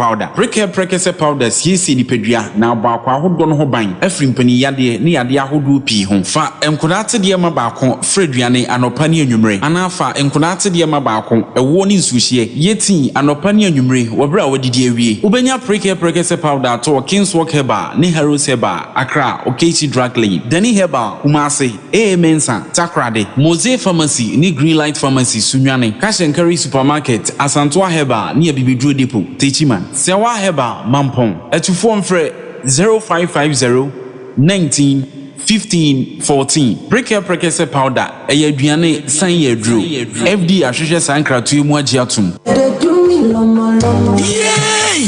powder siesi nipadua na abakwa ahodo no ho ban afri mpani yade ne yade ahodo pi ho fa enkodate de ma baako freduane anopa ne anwumre anafa enkodate de ma baako woni nsuhie yeti anopa ne anwumre wobra wadidi awie ubenya prekasa powder to Kingswalk Herbal ne Heroes Herbal Accra Okechi Drug Lane Dani Herbal Kumase Mensa Takrade Mose Pharmacy ne Greenlight Pharmacy Sunwane Cash and Carry Supermarket Asantoa Herbal ne Bibidro Depot Techiman Sewa Herbal Mampong etufo mfre 0550 19 15-14 prekasa powder aduane san ye dro FD ahwehwe sankratu mu agiatum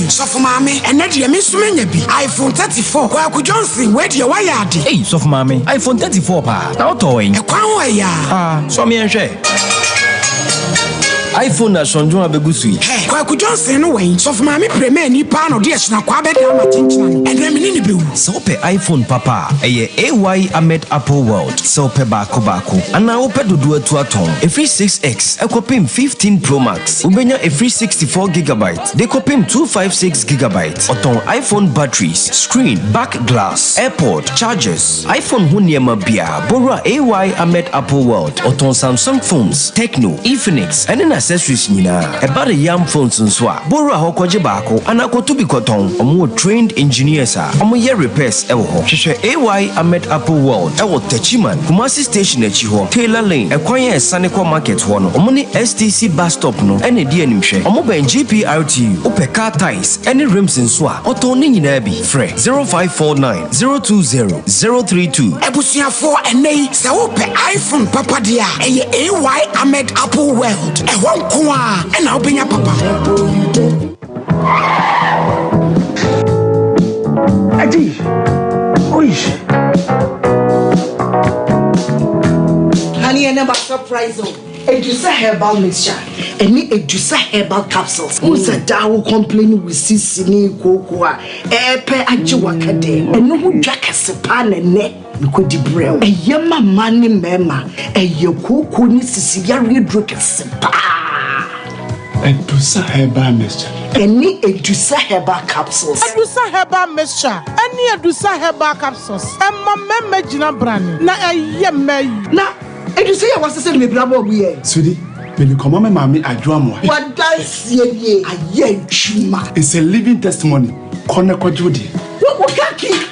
So for mommy, and that you miss me be iPhone 34. Kwaku Johnson, where do you wire? Hey, so for mommy, iPhone 34 pa. Now toying. So me and share. iPhone na sonjo abegusui. Kwaku Johnson no way. So for mommy premier ni pa no dey na kwa be da ma chinchina. And remi ni be wu. Sope iPhone papa. Eye AY Ahmed Apple World. Sope bako. Ana ope dudu etu aton. A free 6X. Ekopim 15 Pro Max. Ubenya a free 64 gigabyte. Dekopim 256 gigabyte. Oton iPhone batteries, screen, back glass, AirPod, chargers. iPhone Huniema Bia. Bora AY Ahmed Apple World. Oton Samsung phones, Techno, Infinix, and an accessories nina. About a yam phones and swap. Bora hokoje bako. Anakotubi koton. Omo trained engineers are. Omo ye repairs ewo. Sheshe AY Ahmed Apple World. Ewo Techiman. Kumasi Station echiho. Taylor Lane. Ekwanye Saniko Market hono. Omoni STC bus stop no. Ene di enimshe. Omo ben GPRTU. Ope car ties. Any rims in swa. Oto ni nyina bi. Fre 0549 020 032. Ebusia for ene. Se ope iPhone papa dia. Eye AY Ahmed Apple World. Ehon kwa. Ena obenya papa. Adi. Oish. Honey, I never surprise you. Edusa herbal mixture. Any Edusa herbal capsules. Who's a daw complaining with Sissini Cocoa? Epe Ajiwakade. And no jack a sepan and neck. You could debrel. A yama money mema. A yoko ni Sicilian drink a sepa. Edusa herbal mixture. Any Edusa herbal capsules. Edusa herbal mixture. Any Edusa herbal capsules. And my mema brand. Na a yeme. Na. And you say I was to say me blabber we. Sweetie, when you come on, mommy, I draw. What does ye? I ye chima. It's a living testimony. Corner Jody. What can't keep?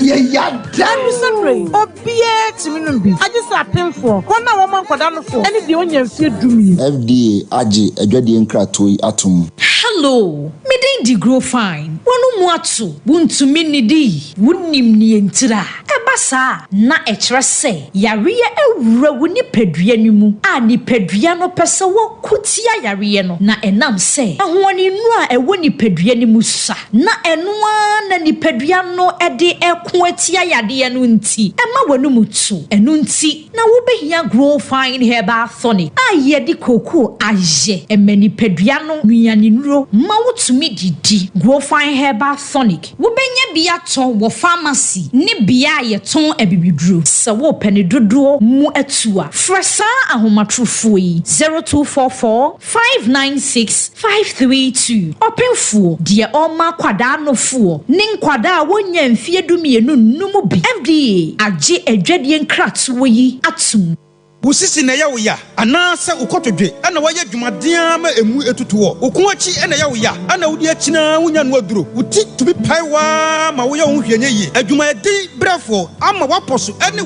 Yeah, damn sorry. Obie to me. I just happened for one woman for down for any the onion feed me. FDA Aji Ejadi Nkratoi Atum. Hello, me dey grow fine. Wonu mu atu, wuntu mi nidi, wunim ni entira. Ebasa na echre se, yariye ewura woni pedua ni mu. A ni pedua no pese wo kutia yariye no. Na enam se, ahoni nu a ewo ni pedua ni mu sa. Na enua na ni pedua no ede eku atia yade no nti. Ema wonu mutu, enu nti na wo behia grow fine herbal tonic. A ye di koko aje, emeni pedua no nuani nuro. Ma wotumi didi grow fine herbal tonic wo benya bia ton wo pharmacy ne bia ye ton abibiduro se wo pene dodo mu atua fresa ahomatrofo yi 0244 596 532 openfo de oma kwada nofo ne nkwada wonya mfie dumienu nnumu bi FDA age adwadie nkrato yi atum Wusisi na yawo ya anasa ukotodwe ana waye dwumaden ma emu etutuo okunwachi na yawo ya ana wudi akina wunya no aduro wuti tubi paiwa ma wo ya wo hwenye yi adwumaden brafo ama waposo ene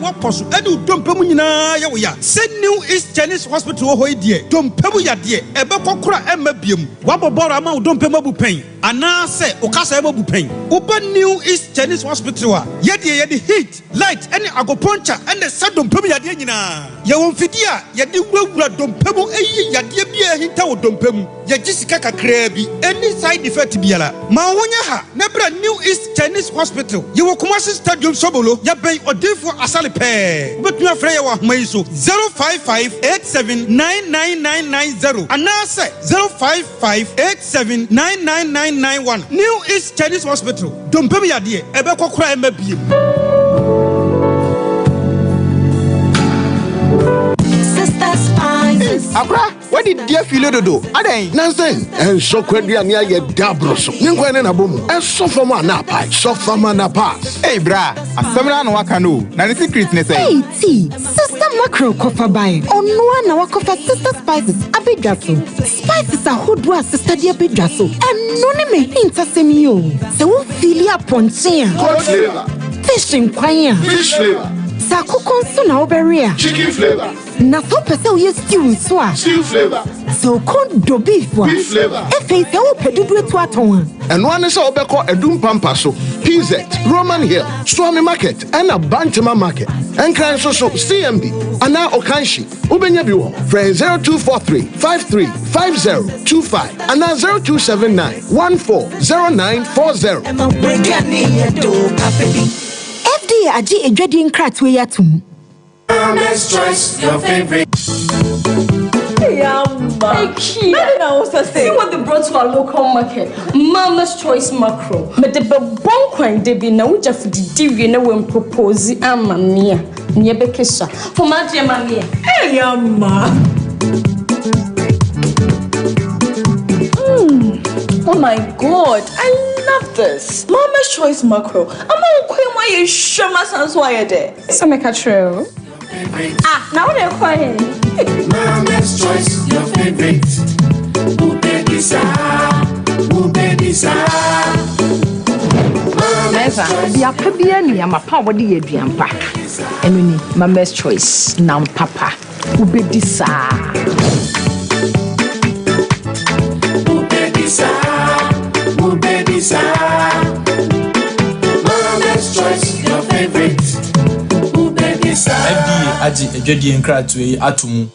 udompemu nyina yawo ya se New East Chinese Hospital ho idie dompemu yade ebekokora emma biem waboboro ama udompemu abupen anase okasa ema bupen uba New East Chinese Hospital a yede heat light ene agoponcha ene sadompemu yade nyina Fidia, yadi wura dompemu eyi yade bia hinta wo dompemu yagisika kakra bi any side effect biala ma wonya ha nebra New East Chinese Hospital yewo Kumasi Stadium Sobolo ya ben odefo asale pe betu afre ye wa homa yi so 0558799990 anase 0558799991 New East Chinese Hospital dompemu yade ebe kokora emabie Abra, what did dear feel do? Ade, nonsense. And so quadria ye dabroso. Ninkwane na bomu. And so for man na pai. So for man na pass. Hey bra, asemra no waka no. Na the secret ne say. Hey T, sister macro kofa buy. Onwa na wakofa sister spices abedwaso. Spices are hodwa sister dia abedwaso. And no ne me hinta semi yo. Se wo fili aponchen. Goat flavor. Fish kwanya. Fish flavor. Sa kukonso na oberia. Chicken flavor. Na so pese wo stew so a. Stew flavor. So kondo beef wa. Beef flavor. Efe se wo pedudu etu aton. And one is obeko edum pampa so. PZ, Roman Hill, Swami Market, and a Bantama Market. And Cranso so CMD. Ana Okanshi. Ubenya biwo. Friend 0243 535025. Ana 0279 140940. FDA aji edwadi nkratwe yatum. Let's choice your favorite. See what they brought to our local market. Mama's Choice Macro. But the bonquine they be now just for the divvy and when propose mamma. Nyebekesha. For my dear mamma. Hey, Yamma. Oh my God, I love this. Mama's Choice Macro. I'm not quite why you show my son's wire there. So make a true. Now they're quiet. Mama's Choice, your favorite. Mesa, the Apabian, Yamapa, what do you do? Emily, Mama's Choice, now Papa, Ubedisa. Mama's Choice, your favorite. Aji ejodi enkra to atumu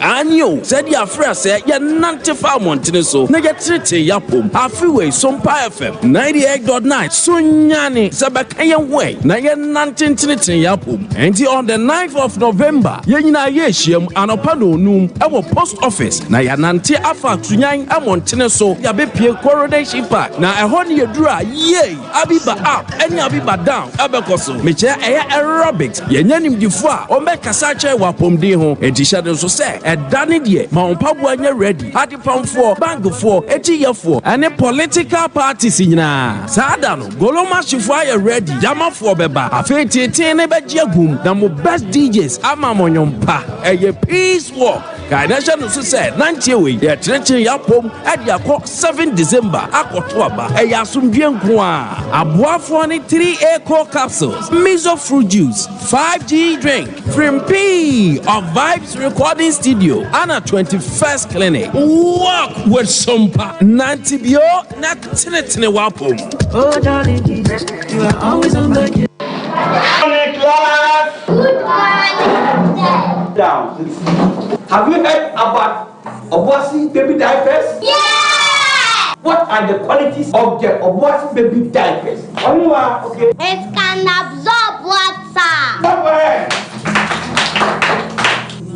Anyo, said ya friend say ya nante fa montene so na ya trete ya pom afiwe Sompa FM 98.9 sunyane sabaka ya way na ya nante trete ya pom enti on the 9th of November ya nyina ye hiem anopa no num ewo post office na ya nante afa tunyan amontene so ya bepie coronation park na eho ne yedura ye abiba up eni abiba down abekoso meche eya aerobics ye nyanim difo a o mekasa che wa pomde ho enti shade so say edane de ma onpabo anya ready adipamfo bankfo etiyefo ane political parties nyina saada no goloma chifo aye ready jamafo beba afetete ne begiagum na mo best DJs ama monyompa eye peace walk Kainasha no say nantie we ye treche yapom ade akọ 7 December akoto aba e yasomdwe nko a aboafo ne 3A core capsules miso fruit juice 5G drink Frimp of Vibes Recording Studio and a 21st clinic walk with Sompa Nantibio na tinetine wapom. Oh darling Jesus, you are always on my mind. Class. Good morning. Down. Have you heard about Obuasi baby diapers? Yeah! What are the qualities of the Obuasi baby diapers? Okay. It can absorb water. Somewhere.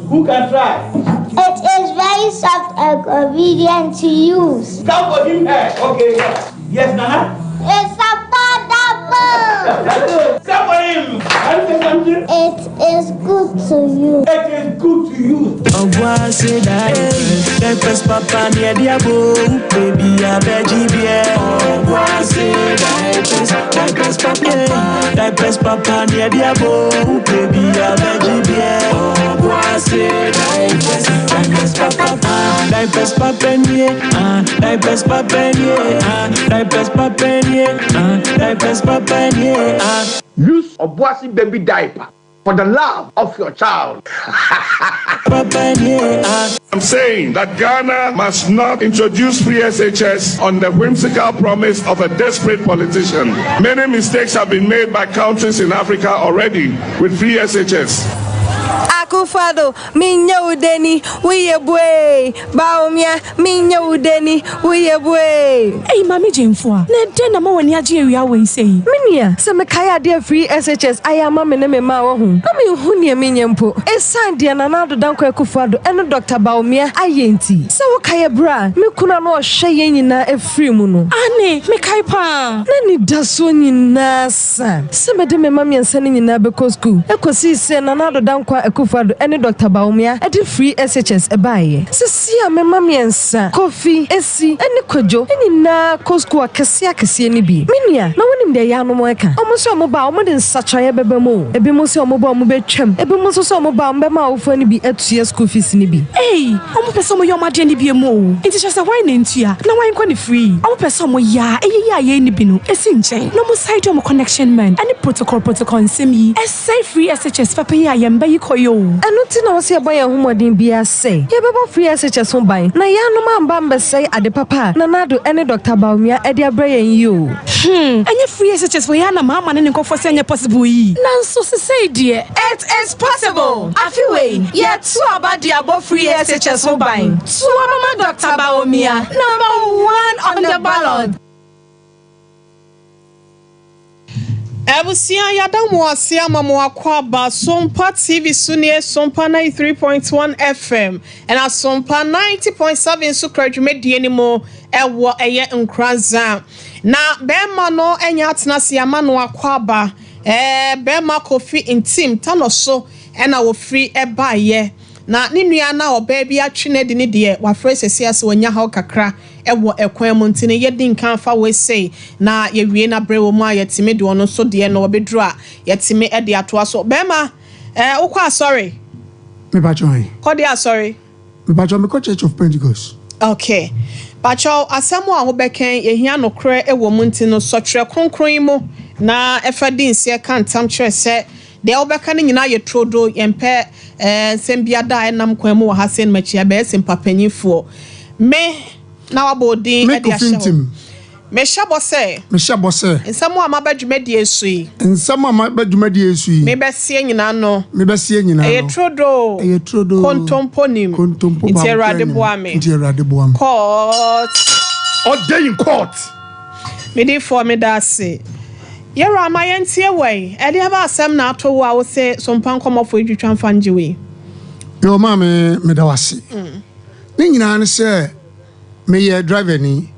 Who can try? It is very soft and convenient to use. Come for him here. Okay. Yes, Nana? It's affordable. Come for him. It is good to use. It is good to use. Obuasi diapers, papa near diabo, baby a veggie beer. Obuasi diapers, papa near diabo, baby a veggie beer. Obuasi diapers, papa, diapers, papa near, diapers, papa near, diapers, papa near, diapers, papa near. Use Obuasi baby diaper for the love of your child. I'm saying that Ghana must not introduce free SHS on the whimsical promise of a desperate politician. Many mistakes have been made by countries in Africa already with free SHS. Akufado, minya udeni, wiye bwe. Baumia, minya udeni, wiye bwe. Hey, Mami Jemfua, ne dena ma wani aji area we say. Minia, se me kaya dia free SHS, ayama me ne me ma wo hu. Na me hu ne minya mpo. Esan dia na nado danko Akufado, eno Dr. Baumia ayenti. Se wo kaya bra, me kuna no hwe ye nyina efri mu no. Ane, me kai pa. Na ni daso nyina sa. Se me de me ma miensa ne nyina be ko school. Ekosi se na nado danko Akufado ene Dr. Baumia edi free SHS ebaye. Sisi a me ma miensa, coffee, esi, ene kojo, eni na ko school akese ni bi. Minia, na wonim de ya no mo eka. Omo so omo ba omo de nsachaye bebe mo. Ebi mo so omo ba omo be twam. Ebi mo so omo ba omo be ma ofo ni bi etua school fees ni bi. Hey, omo pese omo yo ma de ni bi mo. Enti just say why na ntua? Na why nko ni free? Omo pese omo ya, ye ni bi no. Esi nchen. No mo side omo connection man. Any protocol nsem yi. Say free SHS papa ya yemba yi koyo. Eno ti na wo se boy ahumodin bia say. Ye beba free SHS ho ban. Na ya no ma mba mbe say ade papa. Na nado ene Dr. Baumia ede abrayen yi o. Anya free SHS for ya na mama ne nkofo se anya possible yi. Nanso se say dear, it is possible. Afiwe, yet so about the above free SHS ho ban. So mama Dr. Baumia, number 1 on the ballot. Ebusia yadamu asia mamo akwaba Sompa TV Sunie Sompa 93.1 FM and a Sompa 90.7 so kradwumadi animo ewo eye nkranza na bema no enya atena sia mano akwaba bema kofi intim tanoso ena wo free ebaye na ne nua na oba bi atwene de ne de wa frese ase wonya ha kakra ewo ekwan mu ntine yedi nkan fa we say na ye wie na brewo mu ayetime de ono so de na obedru a yetime e de ato aso bema ukwa sorry me bacho kodi sorry me bacho me Church of Pentecost. Okay bacho asemu a wo beken ehia no kre ewo mu ntino sotwe kronkron mu na efadin se kan tam kire se de obeka ne nyina ye trodo yempe sembiada enam kwan mu ha sen machia be sempapanyifo me na wabodin e dia sha me shabose nsamo amabadwumadi esui me besie nyina no e trodo kontomponim interade boame court me dey for me da se yera amayentie wei e dey ba asem na ato wo a wo se Sompa Nkomo fo edwitwa mfanje we yo ma me da wase ni nyina ne se me ye driver ni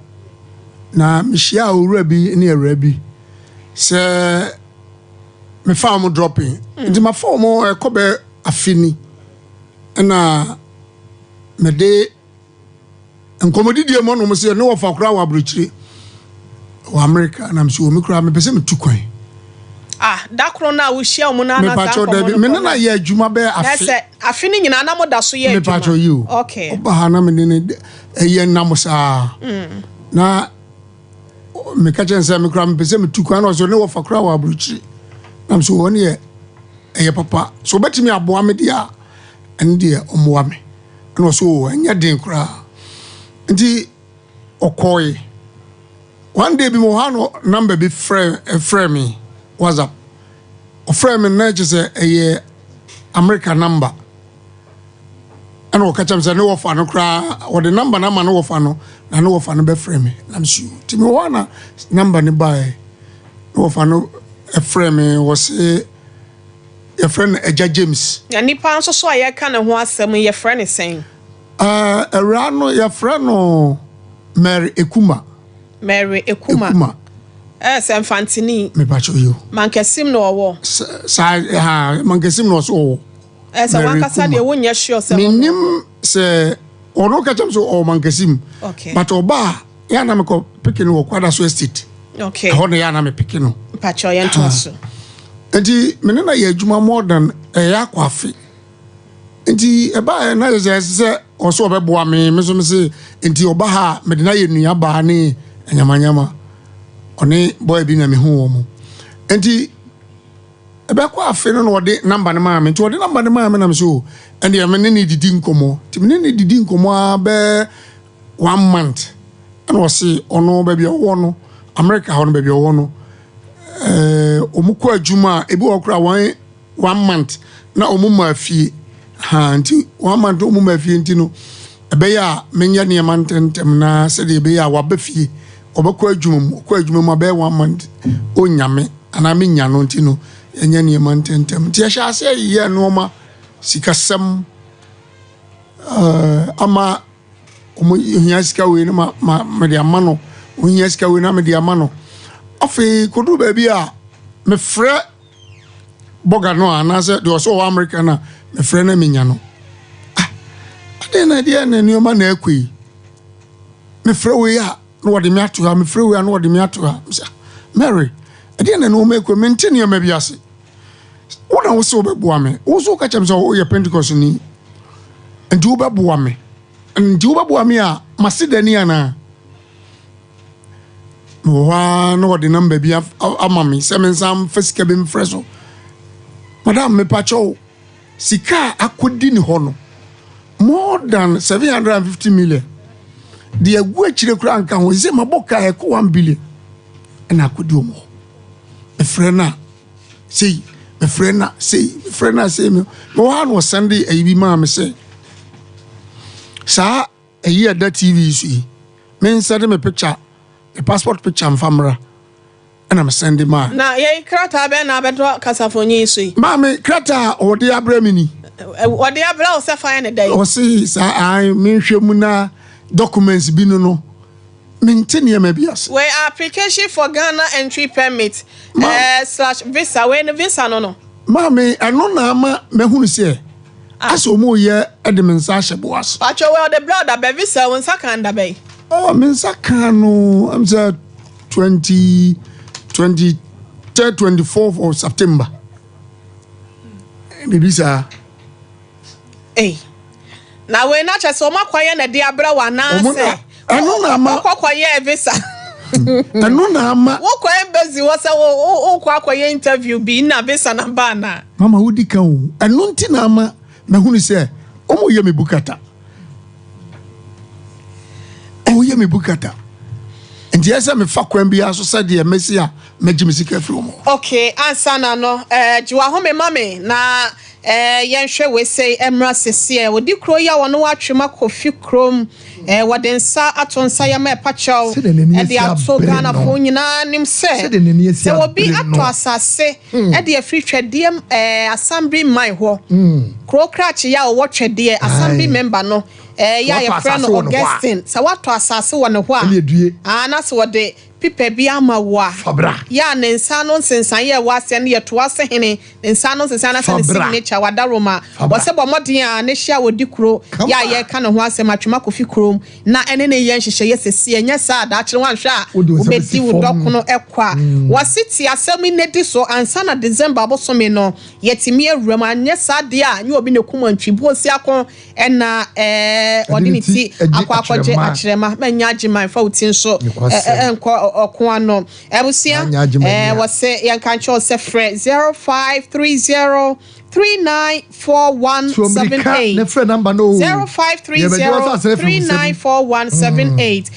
na mishia owura bi ne awura bi se me fa mo dropping ndi ma fa mo ekobe afini na me de nkomodidie mo no mo se ne wo fa kura wa bruchiri wa America na msi wo me kura me pese me tukwan da kro na wo hia mo na na sa ko me na ye adwuma be afini nyina na mo da so ye adwuma me pacho you okay oba ha na me ne ye na mo sa na me kachen say me kura me pese me tukwan na so ne wo fa kura wa bruchiri na msi wo ne ye papa so betimi aboa me dia ene dia omoa me na so anya den kura nti okoy one day bi mo ha no number bi frame me WhatsApp frame na je say eye American number ana okacham say no wofa no kra o the number na ma no wofa no na no wofa no be frame na am sure ti me wana number ni buy no wofa no frame was your friend Eja James ya nipa nso so aye ka ne ho asem your friend is saying Erano your friend no Mary Ekuma Semfantini me pacho you mankesim no owo mankesim no so wankasa de wonya sure se minim se ono kacham so o mankesim okay but oba ya na me ko pikin wo kwada so estate okay ho ne ya na me pikin no pacho ya nto so enti me na ya adwuma more than ya kwafe enti eba na se oso obeboa me so me se enti oba ha me de na ye nua ba ne anyamanyama oni boy bi na me hu wo mu enti ebe kwa afe no wode number ne ma me nti wode number ne ma me na me so ende ya me ne didi nkomo ti me ne didi nkomo abe 1 month and was see ono ba bia wo no America ho no ba bia wo no omuko adwuma ebi wo kra 1 month na omuma afie ha nti 1 month omuma afie nti no ebe ya menya ne mantentem na se de ebe ya wa ba fie obekwa adwuma mu abe 1 month onyame ana menya no nti no enya ne mantentem ti ahya ase ye no ma sikasem ama omo hia sika we no ma de amano ohia sika we na me de amano afi kodu ba bi a me frɛ boga no ana se de so America na me frɛ na menya no ade na de na nioma na akui me frɛ we a no wode me ato ha me frɛ we a no wode me ato ha Mary ade na no make me ntini o ma bi ase wona wo se obeboa me wo so ka chem so wo ye Pentecost ni ndi wo beboa me ndi wo beboa me a masidani ana wa no wode number bi ama me se me sam fasika bi mfrɛ so madam me pacho sika akodi ni ho no more than 750 million the agu akire kura anka ho ze maboka e ko 1 billion na akodi omo me frena sei me frena sei me wa no Sunday ayi ma me say sa ayi ada TV su me inside me picture the passport picture mfamra and I'm sending ma. Na ye krata be na bedo kasafoni so yi. Mami krata o de abramini. O de abra o se fa ne dai. O si sa I menhwemu na documents bi no. Maintain me bias. We application for Ghana entry permit /visa we visa no. Mami eno na ama mehunu se. Aso mo ye edmensa hyeboas. Pacho we the brother be visa won saka nda be. Oh, mensa kanu I'm say 24th of September. Maybe sir. Eh. Na we na chese o makwaye na de abra wa na se. Eno na ama kwakwaye visa. Eno na ama. Wo kwa embassy wo se wo kwakwaye interview bi na visa na ba na. Mama wodi kan o. Eno nti na ama mahunu se omo ye me bukata. O ye me bukata. Nti ese me fa kwan bia so se de emesi a megime sika firi mo. Okay, answer na no jiwa ho me mame na yenhwe we say emra sese wodi kro ya wono watwema kofi krom wadensa atonsa ya me pachaw e de ato Ghana fo nyina nim se obi ato asase e de afri twede assembly man ho kro krachi ya wo twede assembly member no ya ye friend Augustine sa wato asase wo ne ho a na so wode pipe bi ama wa ya ne nsa no nsensan ye wa se ne ye to ase hene nsa no nsensan na se ne signature wadaroma wo se bo modin a ne hia wodi kuro ya ye ka ne ho ase matwema kofi krom na ene ne ye nhyehyɛ ye sese enya sa da akere wan hwa a obedi wo dokono ekwa wo siti asemi ne di so ansa na December bosome no yetimi awuram anya sa de a nye obi ne kumantwi bo si akon ena odiniti akwa akwaje akyerema manya agiman fa utin so enko okoano ebusia wo se yanka ncho se fre 0530 394178 ne friend number no 0530 394178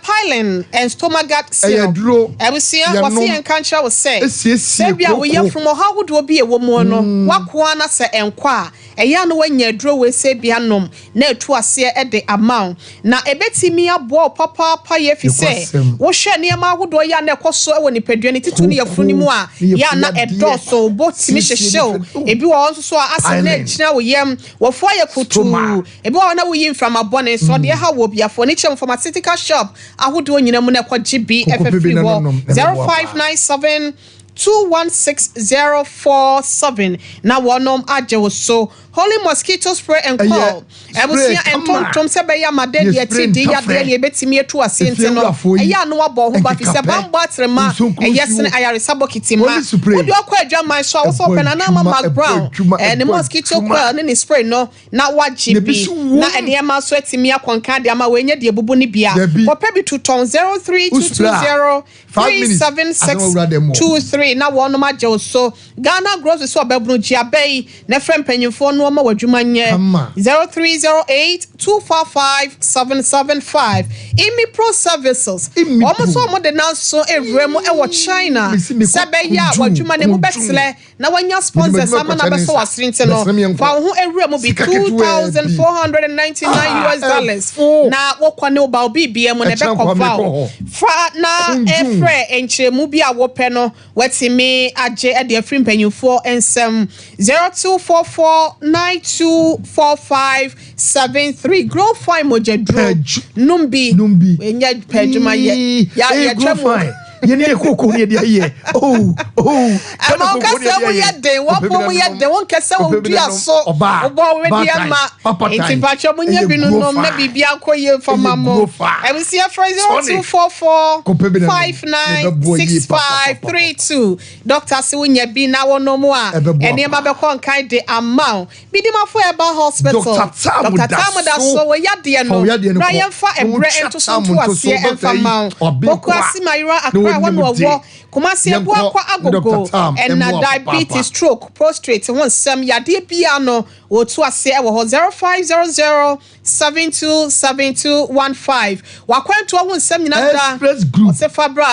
piling and stomach gut seal ebusia wo se yanka ncho wo se sebia wo ye from how would be a woman no wakoa na se enkwa eya no wanya duro we sebia nom na etu ase e de amount na ebetimi abo papa ye fi se wo hwe ne ma wodo ya na ekoso e woni padua ne titu ne yafunu mu a ya na edoso botimi hyehyew ebi wo nso so ase na gyina wo yem wo fo ye kutu ebi wo na wo yim from abone so de ha wo biafo ne chem pharmaceutical shop ahodo nyina mu na kwaji bi FFP wo 0597 216047 na wonom aje so holy mosquito spray and call ebusia entontom se be ya made de ti ya de ne betimi etu asente no eya no abo ho ba fi se bamba trema eyesene ayare sabokiti ma wodi okwa adwaman so a wo so pena na mama brown ne mosquito coil ne spray no na wajibi na ene ma so etimi akonka de ama wenye de bubu ne bia wo pe bi to ton 03220 37623 na wono ma je so Ghana grocery so babunu jiabei na frempanyimfo no ma wadwuma nye 0308-245-775 Imi Pro Services omo so mo de nanso ewremu e wo China sebe ya wadwuma ne mu betle na wanya sponsors ama na beso wasrinte no fa ho ewremu bi $2,499 na wokwa ne oba obi bia mu ne be kofa fa na efre enchiremu bi a wo pe no wetimi age e de frimpanyimfo ensem 0244924573 grow fine mojedro numbi enya pejuma ye ya grow fine ye ne koko ne dia ye ama kasa mu ye den wo mu ye den won kasa wo dua so obo we dia ma enti bacho mu nya bi no na bibia koye fama mo emsi afra 0244596532 doctor se wo nya bi na wo no mu a ene ma be kon kan de amount bi di ma for Herbal hospital Dr. Tamuda so wo ya de no na ye fa ebre ento so to ase enfama bokwasi mayra akra wo Kumasi ebua kwa agogo and na diabetes stroke prostate won sem yade bia no wo to ase e wo 0500727215 wakwanto won sem nyina da se fabra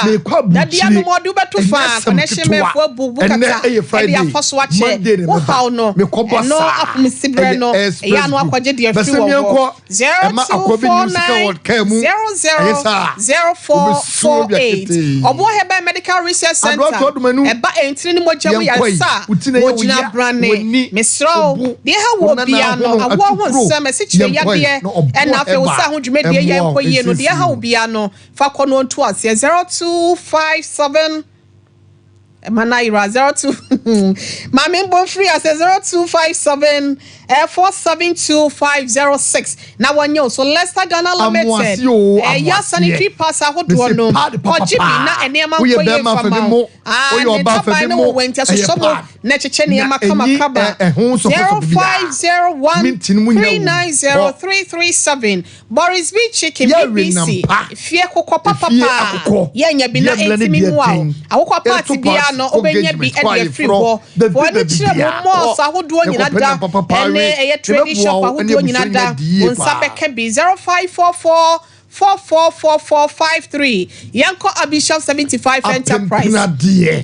da dia no modu beto fa connection me fo bubu kata e dia foso ache wo haw no no afum sibre no e ya no akwaje dia fi wo 0249000448 Obo Herbal Medical Research Center. Eba entri ni moja wo ya sa. Ojina brane. Mesro. De ha wo bia no awo ho nsem esichire ya de e na fe wo sa ho dwumedie ya enkoyie no de ha wo bia no fa kono nto ase 0257 Manaira 02 Mami Bon free as 0257 472506. Now one yo so Leicester Ghana Limited. Ya sanitary pass ahodo no. Ojibi na enema ko ye fama. Ne taba na wo wenti so so na cheche ne ma kama 0501390337. Boris B Chicken BBC. Fie kokọ papa. Ye nya bi na entimi mu a. Awokọ party bia no obenya bi e dey free bo. For ni kire mo so ahodo nyina da. A trading shop ahodo nyina da onsabeka bi 0544444453 yanko Abishop 75 Enterprise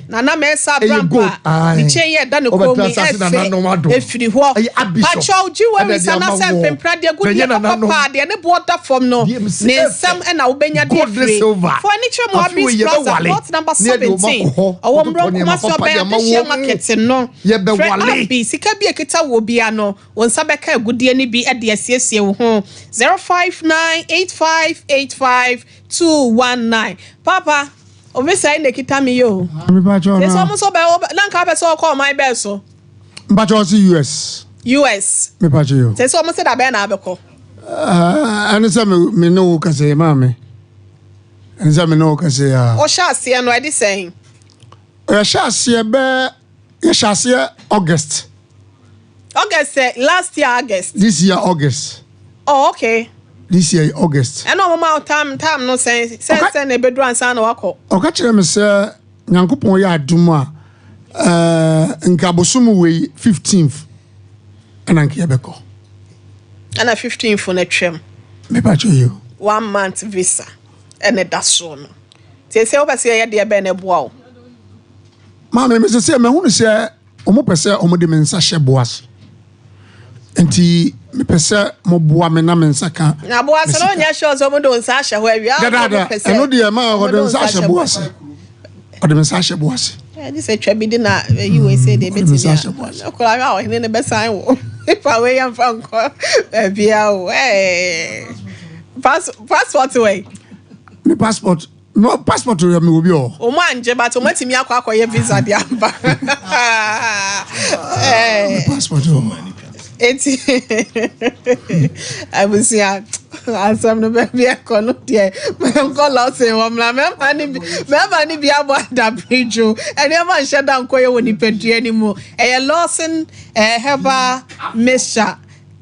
na mesa brampa di cheye da ne ko mi efiri ho pacho jiwe sana se pempra de gudi papa de ne border form no ne nsam na obenya de free for any chem Abis Plaza plot number 17 awomro kuma so be share market no be sika bi ekita wo bia no onsabeka gudi ni bi e de asiesie wo ho 05985852219 Papa obisa ine kitami yo there's almost so na nka be so call my best so mpacho US me pacho yo there's almost that be na abeko anisa me no ka say mama anisa me no ka say o sha ase no I dey saying o sha ase be ya sha ase August last year August this year August oh okay this year August. I know mama time no sense na bedu ansa na wako. Oka kire me se Nyankopon ya adum a nka bosum we 15th ana nka yebeko. Ana 15th na twem. Me pa cho you. 1 month visa. Ene da so no. Tie se obase ye de be na boa o. Ma me se me hunu se omo pese omo de me nsa hye boas. Enti me pese mo boa me na me nsaka na boa se no nya sure so mo do nsa hye ho awia pese eno de ma ho de nsa hye boa se o de nsa hye boa se this twa bi de na USA de betimi okola wa o ne be sign wo ifa we yan franco bia o passport way me passport no passport we me obi o mo anje but o matimi akwa visa de amba passport Eti I was here asam no be ekono de me ko lo se wo mla me mani bi abo da bridge o eni ma nche da nko ye woni pedua ni mu Lawson Herbal mixture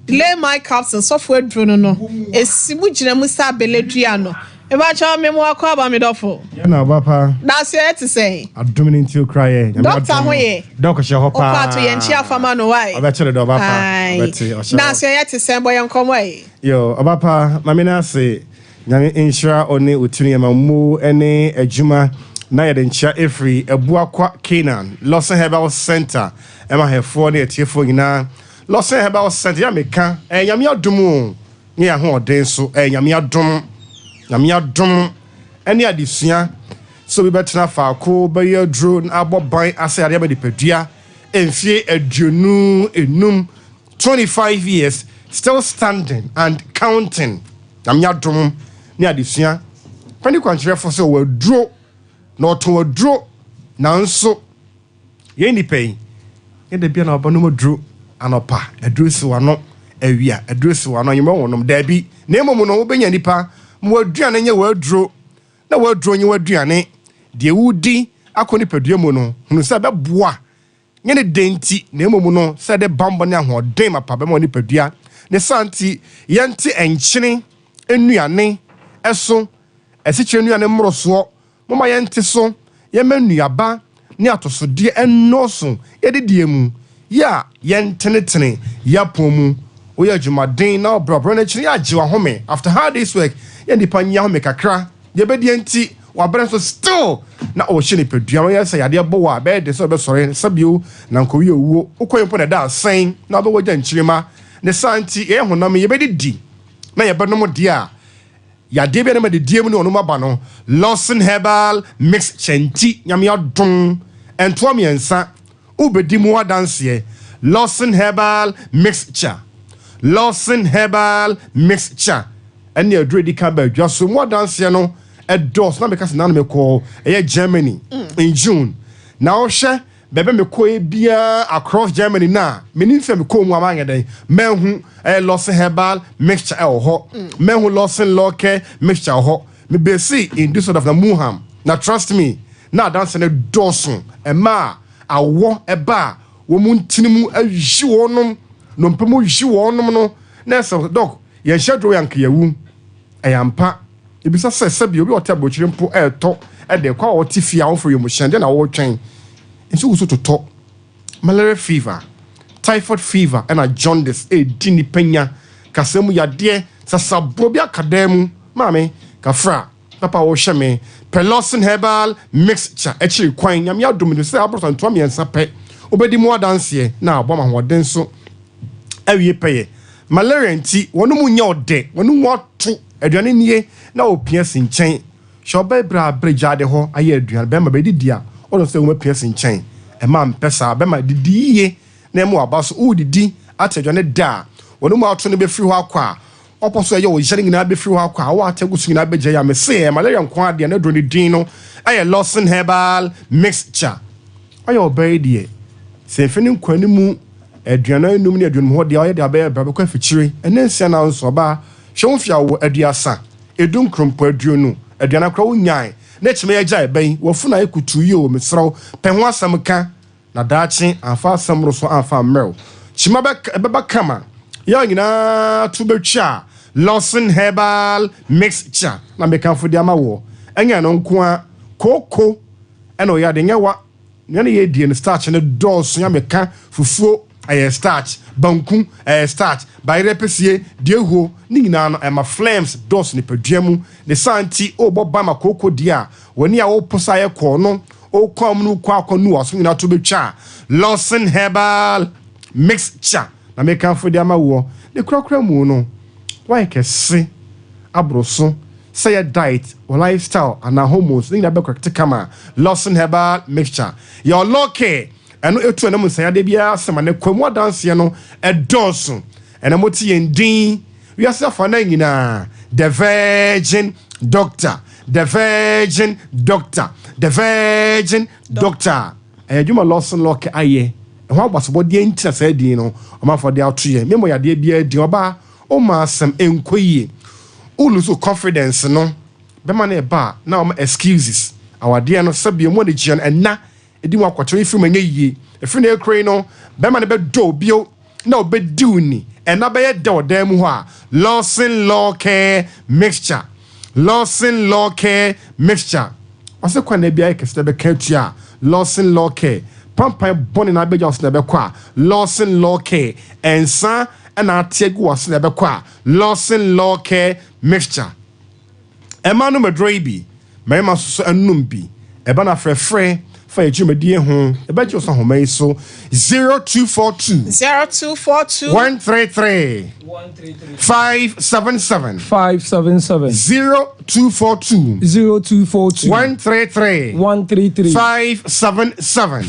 delay my capsule software drone no esimu gina mu sa beledua no e ba cha me mu akwa ba me dofo na baba na se to say adumini nti okra ye doctor hoye doctor she ho pa o pa to ye nchi afama no why o be chere do baba beti o na se ye to say boy nkomo e yo baba mami na se nyame insure oni otuni ma mu ene adwuma na ye de ncha every ebuakwa Canaan Lawson Herbal Center e ma hefo na etiefo nyina Lawson Herbal Center ya meka nyame adumu ni ya ho oden so nyame adum any addition so we better faako be your drone aboban ase ade be dipadua enfie aduonu enum 25 years still standing and counting nyadom ni addition pani kwanchire for so wadro na oto wadro na nso ye ni pay ye de bia na obano modro anopa adresi wano awia adresi wano yemo wonom da bi na emomu no wo benya nipa mwaduane nye wadro na wadro nye waduane de wudi akoni padua mu no hunu se be boa nye ne denti na emomu no se de bambo ne ahoden mapa be mo ni padua ne santi yente enkyene enuane eso esiche enuane mmoroso moma yente so ye manuaba ne atosode enoso ye de diemu ya yentenetene yapomu oya adwumaden na obrabro na chiri agyewa home after hard day's work ye nipa nya home kakra ye be de enti wabere so still na o hye ne padua ye say ade bo wa be de so be sore sabio na nkowi owuo ukoyempo na da sen na be wogya nchirima ne santi ye honam ye be di na ye be no mo de a ya de bi na ma de die mu ne onuma ba no Lawson Herbal mix chenti nyame adom ento miensa ubedi mu adanse Lawson Herbal mixture Lawson Herbal mixture and you already can be just so more dance no a dos na because na me call Germany in June now she bebe me ko bia across Germany na me nim fe me ko mu amanya den mehu Lawson Herbal mixture ho mehu Lawson Loke mixture ho me be see in this sort of the Muham now trust me na dance na dosun e ma awo e ba wo mu ntinimu ayi wonom no mpemu yi wonom no na so doc ye schedule yank yawu ayampa ebisa se bi obi otabo chire mpo eto e de kwa oti fia wo for yo mo shande na wo twen nso wo so to malaria fever typhoid fever and a jaundice dini penya kasemu yade sasabro bi akadam mame kafra papa wo hweme Lawson Herbal mixture actually kwan nyam ya dum se abro nto amiensa pe obedi mu adanse na aboma hoden so awie peye malaria nti wonu mu nya ode wonu mu ato aduane nie na opia sinchen shoba bra brejade ho aye aduane be ma be didia o se wo pia sinchen e ma mpesa be ma didiye na mu abaso udidi ataduane da wonu mu ato ne be firi ho akwa oposo ye wo jere ngina be firi ho akwa wa atagusu ngina be ya me se malaria nko ade na drone din no aye Lawson Herbal mixture aye obedie se fini kwani mu aduana enum ne aduanum ho de aye de abe kwa fichire enensia na nso ba hwemfia wo aduasa edum krompo aduonu aduana kra wo nyan na chime ya jai ben wo funa ekutu yi o mesraw penho asam ka na daachi afa asam roso afa mrel chima beba kama ya nyina to betwa Lawson Herbal mixture na mekanfo de amawo enya no nko a koko eno ya de nyawa ne ye die ne starch ne dos nya meka fufuo aye starch banku starch bayre pesie diehuo ni nyina no ema flames dos ne paduamu ne santi oboba makoko dia woni a wo posa ye ko no o kom no kwa akonu aso nyina to betwa Lawson Herbal mixture na mekanfo de amawo ne krakra mu no why kese abroso say a diet or lifestyle and a hormones ni na be correct kama Lawson Herbal mixture your loke eno etu eno say ade bia sema ne kwamu dance no edonso eno moti endin we asafa na nyina the virgin doctor ejuma Lawson loke aye ho agbasobo de ntia say din no o ma for de atoye memo ya de bia di oba o ma sam enkoyie o lose confidence no be ma na ba na o excuses our dear no sabie mo de gian enna edi mo akwacho ifi manya yie efi na ekrai no be ma na be do bio na obediu ni enna be ye de odam ho a Lawson mixture ose kwa na bia ekese be katua Lawson Loke pampa boni na be just na be kwa Lawson Loke ensa na atiegu wase na be kwa Lawson Loke mixture emanu medroibi mema so anum bi eba na frefre fa ejumedie ho eba ji so homai so 0242 133 577 0242 133 577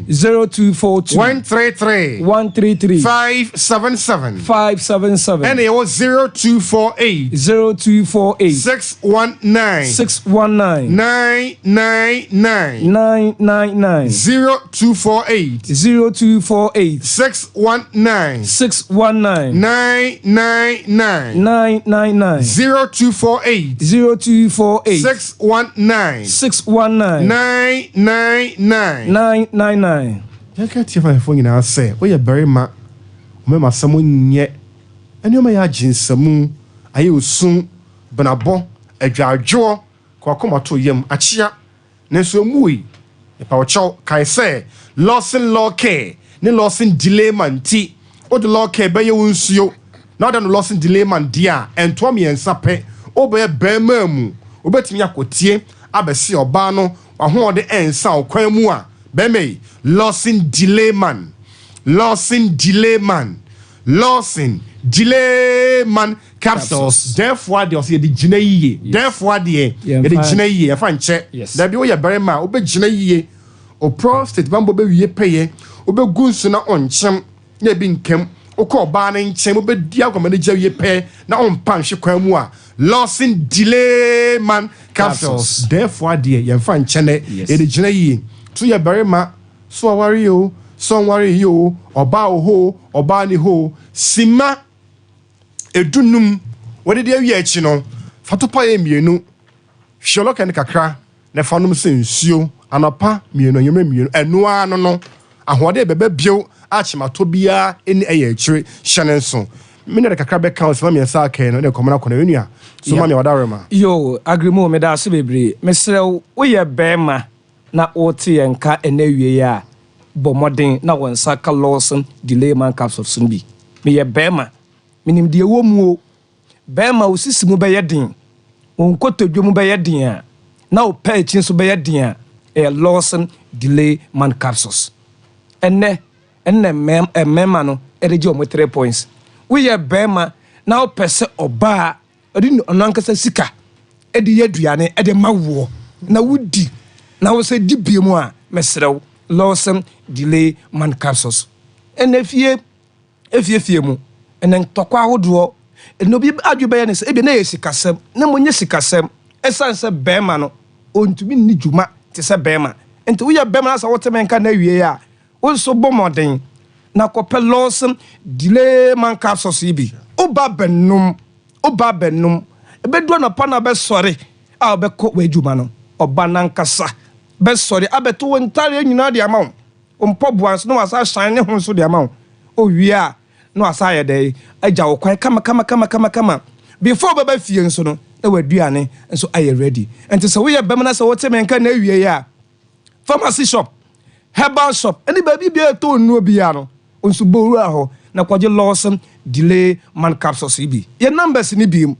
0242 133 577 and it was 0248 619 999 0248 619 999 0248 619 999 yaka tifa fo nyina say we very ma me masamo nye eni ma ya jinsamu aye osun benabo adwadwo kwa komato yam achia nenso mui e pa ocho kai say Lawson Loke ne Lawson delay man ti o de Loke be ye wonsuo na da no Lawson delay man dia ento miensa pe o be bema mu obetimi akotie abesi oba no aho de ensa okwan mu a bemei Lawson delay man capsules therefore the also the gina yie therefore the gina yie fa nche da bi wo ye bere ma obe gina yie o prostate bambo be wie peye obe gunsu na onchem na bi nkem okọ ba na nchem obe di agoma na gya wie pe na on pan hwe kwan mu a losing delay man capsules therefore the ye fa nche ne the gina yie to ye bere ma so awari o so worry you oba ho oba ni ho sima edunum wode de awie achi no fatopa ye mienu hwelo kan kakra na fanum sensuo anapa mienu yemre mienu enu ano no ahode bebe bio achimato bia eni eye achire hyene nso mine kakra be kan so me sa kan no ne komana kona enua so ma me wadarema yo agrimo me da so bebre mesrew wo ye bema na ote yenka enawie ya bomodin na wonsa ka Lawson delay man capsules bi me ye bema minim de wo mu o bema osisi mu be ye din won kotodwo mu be ye din a na o pa echi so be ye din a Lawson delay man capsules enne mema no ereji o mo 3 points we ye bema na o pese oba odi onankasa sika edi ye duane edi mawo na wudi na wo se di biemu a mesrew Lawson delay man capsules enne fie mu enen tokwa ahodo eno bi adwebe ne se ebe na yesikasem na monye sikasem esanse bema no ontumi ni djuma te se bema enti wo ye bema na sa wotemenka na wie ya wonso bomoden na kopɛ Lawson delay man capsules ibi oba benum ebedu na pa na be sori a be ko wadwuma no oba nankasa be sori abeto wontare nyina de amawo ompobuanso no wasa shine ne ho so de amawo o wie a no asaye dey agya wo kwan kama before baba fie nso no na waduane nso aye ready enti so we bem na so wotemenka na wie ya pharmacy shop Herbal shop any baby be to no bia no nso boru aho na kwaje Lawson delay man capsules ibi your numbers ni bi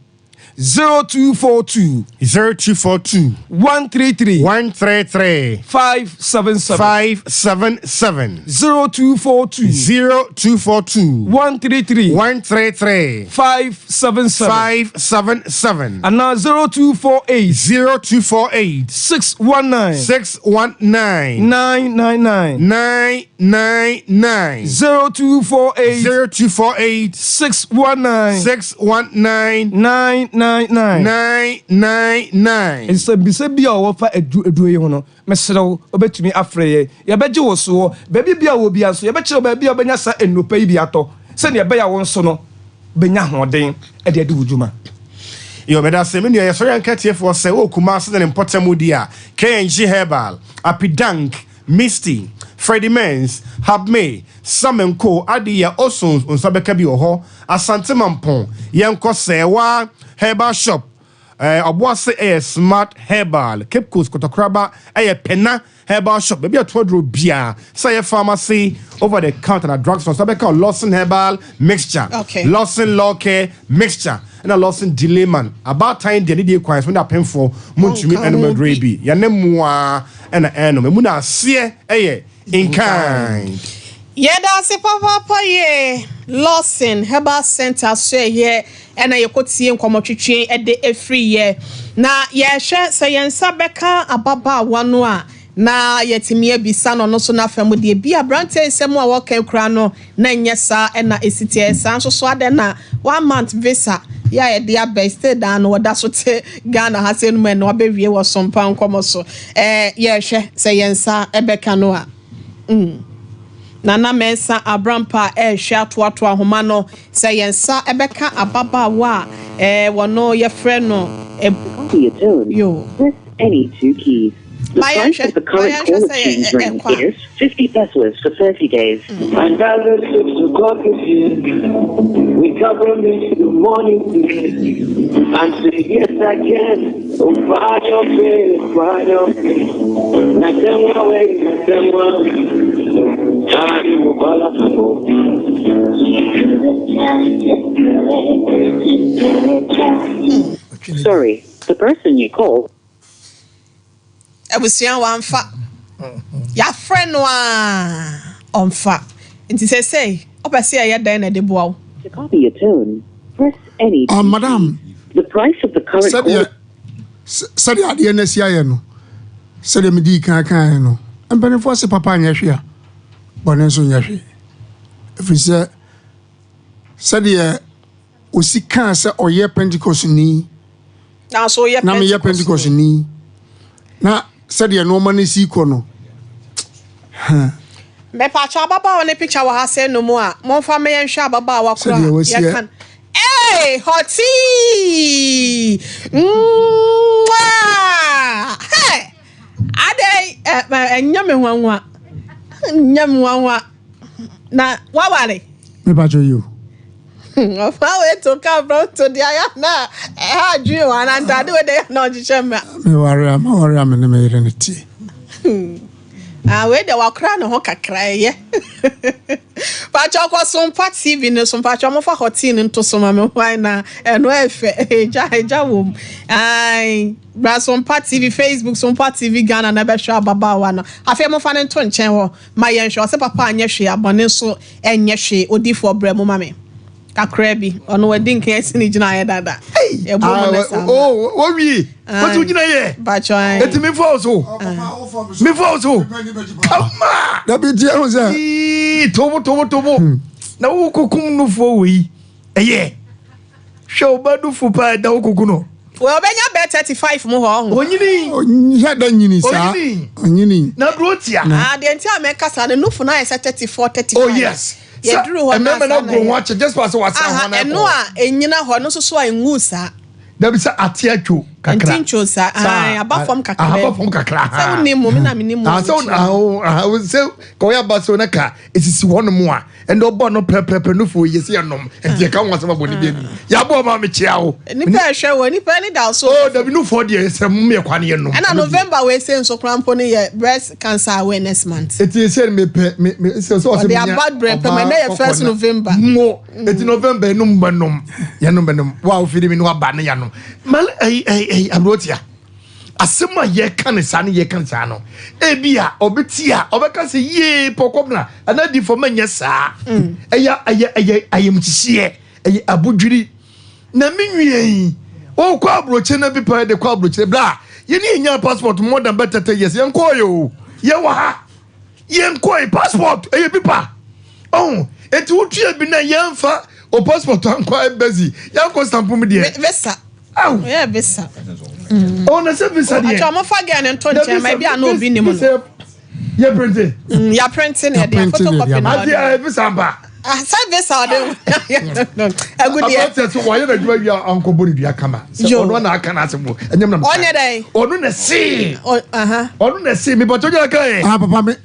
0242 133 577 0242 133 577 and now 0248 619 999 0248 619 999 It's bisa bia wo fa edu yi ho no mesrew obetumi afreye ye beje wo so baby bia wo bia so ye beche baby obenya sa enopa yi bia to se ne be ya wo so no benya hoden e de ade wuduma yo meda se me nua ye so yanka tiefo se wo kuma se ne potamu dia KNG Herbal Apidank Misty Freddie Mens Habme Samenko Adia Osons unsabeka bi oho Asante Mampon yenko sewa Herbal shop Obuase smart Herbal Cape Coast Kotokraba pena Herbal shop baby a twadro bia say pharmacy over the counter na drugs from sabeka Lawson Herbal mixture Lawson Law Care mixture and a Lawson delay man about time the need requires when that painful muntumi animal graby ya nemwa and eno me na sie in kind Yeda se papa ye Lawson Herbal Center so here and I kotie nkomotwetwe e de every year na ye hwe se yensa beka ababa wano a na yetimi abisa no so na fam de bia brante ensem a woka kura no na nyesa e na esitie sanso so ade na 1 month visa ya ye dia best dan no wada so te Ghana hasenu me no abewie wo Sompa Nkomo so ye hwe se yensa ebeka no a Nana Mensa Abrampa hwe atoato ahoma no se yensa ebeka ababa wa wono ye frɛ no yo press any two keys. The price of the current call exchange ring is 50 pesos for 30 days. And that's 6 o'clock we cover me in the morning and say yes I can. Oh, find your face, find your face. Not them away, not them away. Sorry, the person you call. Ebusian wanfa ya friend onfa nti say opese ya dan na de boawo to copy your tune press any. Madam. The price of the current order. Said the idea Nessiano. Said the Medica Cano. And Beneforce Papa Yashia. Bonenso Yashi. If he said the Usi cancer or ye Pentecost ni. Now so ye Pentecost ni. Now said the no money see kono. Me pa cha baba one picture wa ha say no mo a mo fa me yen hwa baba wa kura ye kan hey hoti hey ade nyame hwanwa na wa wale me pa you of how it to come from to the na ha dwi wa na ndade we de na ojiche me worry am na me reneti we de wakra no ho kakra ye pa cha kwa Sompa TV ne Sompa cha mo fa hotin nto so ma me hwan na eno efe eja wom ai bra Sompa TV Facebook Sompa TV Ghana na be hwa baba wa no afi mo fa ne nto nchen ho ma ye hwe se papa anye hwe abone so enye hwe odifo bra mo ma me kakra bi ono wedi nkan asini gina ye dada e bo mo na sa wo wi what you gina ye ba choi eti me force ama da bi dia ho say tobo na wo kokum no fo wi eye show badu fu pa da wo koku no we obenya be 35 mo ho onyini ya da nyini sa onyini na brotia de enti ameka sa ne nufu na ye 34 35 oh yes ye duru ho na na go watch just pass what say ho na eno a enyina ho no so a enwu sa da bi sa atiacho kakra ntincho sa abafom kakra sa woni mo na me ni mo so ko ya baso na ka esisi ho no mo a endo bo no pepepe no fo yesi anom enti ka won asema boni bi ya bo ma me chia wo ni pa hwe wo ni pa ni da so oh da bi no fo de esem me kwa ne no na November we say nso krampo ne ye breast cancer awareness month eti ese me so they are bad breast but na ye 1st November mo eti November no mbanom ya no mbanom wa ofiri mi no aba ne ya no mal abrotia asema ye kan sa ne ye kan sa no ebia obetia obeka se ye pokobna ana di for manya sa ayem chihie abudwiri na menwie o kwa abroche na bi pa de kwa abroche bla ye ni nya passport more than better 30 years ye nko yo ye wa ha ye nko passport ye bipa oh eti wotue bi na ye mfa o passport anko embassy ye nko stamp mu de visa oh yeah visa oh na se visa de acho mo fa gan nto nche ma bia na obi ni mu ye printing ya printing e de photocopy na ade visa ba sa visa de agudi e so wa ye na djuma wi anko bori dua kama se ono na aka na asemo enyem na onye dai onu na si onu na si mi boto ja kai papa me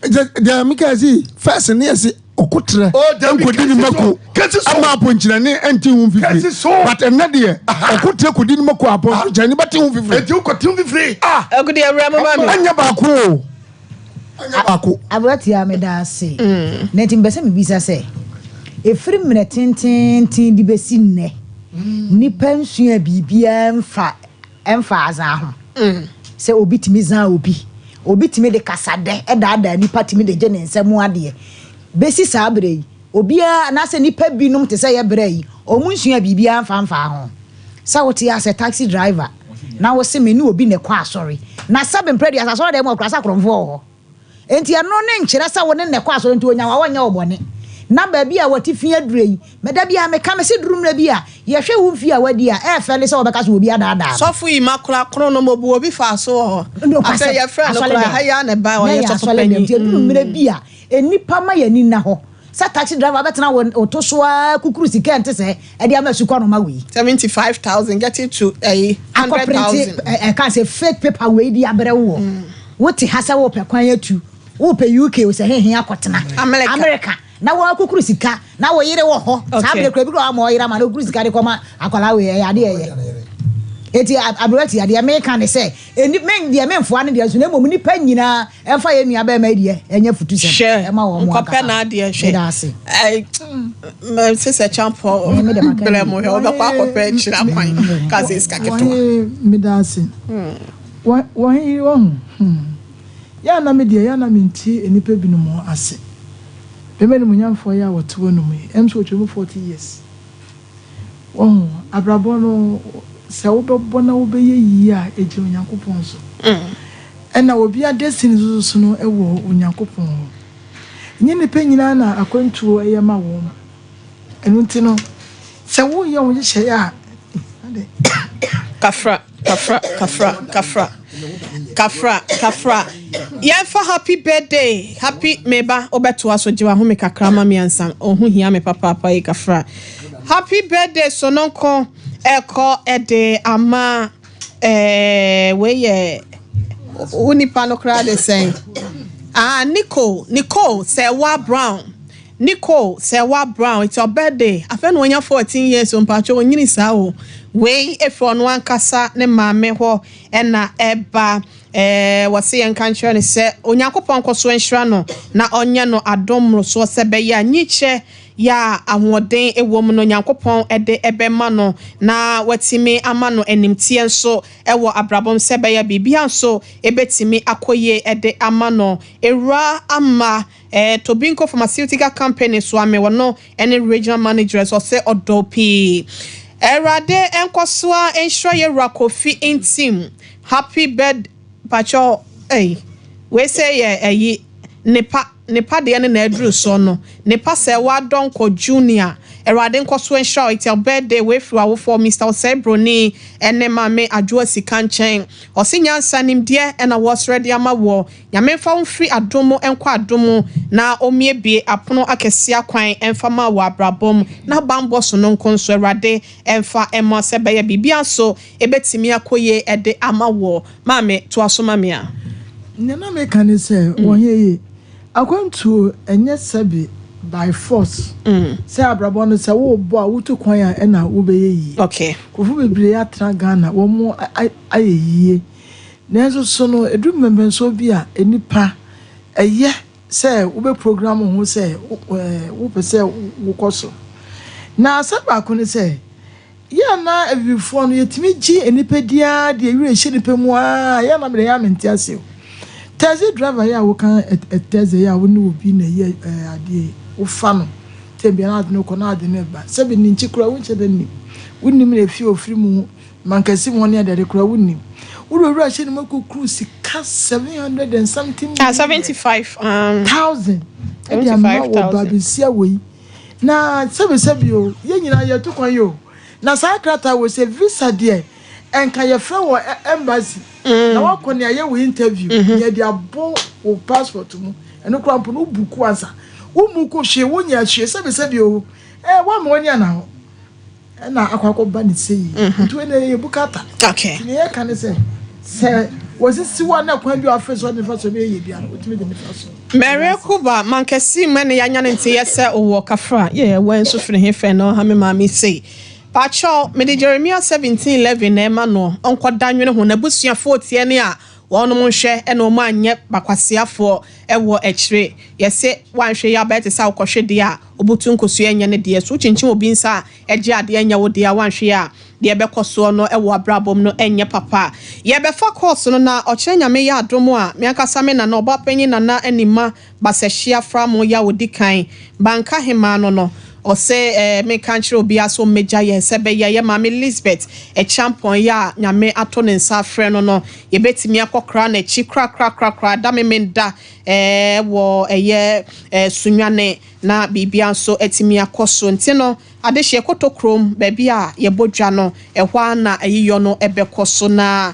de mi ka si first ne si okotre enkodi ni mako ama aponchira ne enti hu fifiri but enne de okotre kodi ni mako aponchira ni bati hu fifiri enti ukoti hu fifiri agudi awura mama mi anya baako abati ameda se na timbese mi bisa se efiri mne tintin di besi nne ni pensua bibia emfa azan ho se obi timi zan obi timi de kasade eda ni patimi de je ne nsemu ade besi sabre yi obi na se nipa binum te se ye bre yi omunsua bibia mfa ho sa wote as a taxi driver na wo se me ni obi ne kwa asori na sabe mpredi as asori de mo krasa kromfo ho enti ano ne nkyere sa wo ne kwa asori enti onya wa wonya obone na ba bia wati fia drei meda bia me ka me se drum na bia ye hwe wo mfia wadi a e fele se obeka so obi ada sofu yi makura krono no mobu obi fa so ho ase ye fra no kura ha ya ne ba wo ye sofu pani drum mre bia enipa ma ya ni na ho sa taxi driver betena wo to so kukuru sika ente se e dia ma suko no ma wi 75,000 get it to 100,000 can say fake paper we dia bere wo wote hasa wo pe kwan atu wo pe UK wo se he akotena America na wo kukuru sika na wo yire wo ho sa bere kra bi ko ma wo yire ma na kukuru sika de koma akwala we ya de ye eti abrati ya de America ne se eni men de men fo ane de so na mom ni pa nyina emfa ye nua ba ma de enya futu se e ma wo mo aka na de hwe me se se champo bele mo he oba kwa kope chira kwan kaze iska keto me da se wo hi wo ya na me de ya na me nti enipa binu mo ase be me no nyamfo ya woto no mu em so twemu 40 years Oh, abrabono se wobɛbɔ na wobɛyɛ yie a ɛgye onyankopɔn so ɛna obi a destiny so no ɛwɔ onyankopɔn hɔ nyɛ nipa nyinaa na akwantuo ɛyɛ ma wɔn ɛno nti no sɛ woyɛ wo hyehyɛ a kafra yɛmfa happy birthday happy meba obɛtoa so gye wa ho me kakra ma me ansan ɔho hia me papa yi kafra happy birthday sononko eko ede ama weye unipa no kra de sen Nicole Sewa Brown it's your birthday afa no nya 14 years on pacho onyini sa o we efo no ankasa ne maame ho na eba wase yan kancho ne se onyankopon koso enhira no na onye no adomro so se be ya nyiche ya ahoden ewom no nyankopon ede ebema no na watimi ama no enimtie nso ewo abrabom sebe ya bibia nso ebetimi akoye ede ama no ewra ama Tobinco Pharmaceutical Company so ame wono any regional managers or say odopi erade enkoswa ensure ye rakofi intim happy birthday pacho we say ye Nepa de ne na edru so no nepa se wa donko junior erade nkoso ensure it's your birthday we fi awo for Mr. Osebroni ene mame adwo sika nchen osinyansa nimde ena was ready ama wo nyame fa mfiri adomo enko adomo na omiebie apono akese akwan emfa ma wo abrabom na bambo so no nkonso erade emfa emo se be ya bibia so ebetimi akoye ede ama wo mame to aso mame a nena me kan say wohye akwantu enye sabi by force say abrabo no say wo bo a wutu kwan a na wo beye yi okay kofu bebre atra Ghana wo mo ayeyie nenso so no edu memben so bi a enipa eye say wo be program ho say wo pese wo koso na saba ko ne say ya na evifo no yetimi gi enipa dia de ewire hye nipa mu a ya na me ya menti ase taxi driver ya wo kan taxi ya wo ni obi na ye ade wo fa no tebia na ade no ko na ade ne ba se bi ni nchikura wo nche da ni wonim na fi ofiri mu mankasi mo ne ade kura wonim wo ro hye ni mako cruise ka 700 and something 75,000 ade ama wo ba bi sia we na sebi o ye nyina ye to kwan yo na sa krata wo se visa de enka ye fra wo embassy na wakọ ne aye we interview ye dia bo o passport mu eno kra mpo no buku ansa wo mu ko hwe wo nya hwe sebi o wa ma oni ana ho na akwakọ ba ne sei to ene ye bukata okay ne ye kan se was it siwa na kwan bi afre so ne fa so be ye bia no otimi de ne fa so Mary Kuba mankasi mane ya nya ne nte ye se owo kafra ye wen so fre he fe no ha me ma mi sei Pacho, me de Jeremiah 17:11 na ema no onko danwene ho na busuafo tie ne a wono mo hwe e no ma anye bakwasiafo ewo ekire yese wanhwe ya bete sa ukohwe de a obutu nkosu enye ne de so chinchin obi nsa eje ade enya wo de a wanhwe a de bekoso no ewo abrabom no enye papa ye be fa course no na okire nyame ya adomo a me akasa me na na oba panyi na na anima basehia fra mo ya odikan banka hema no or say me country obi aso meja ye sebe ye mama Elizabeth e champion ya nyame ato ne nsa frɛ no ye betimi akokra na chi kra da me menda wo eye sunwane na bibia nso etimi akoso ntino adehye kotokrom baabi a ye bodwa no ehwa na ayiyo no ebekoso na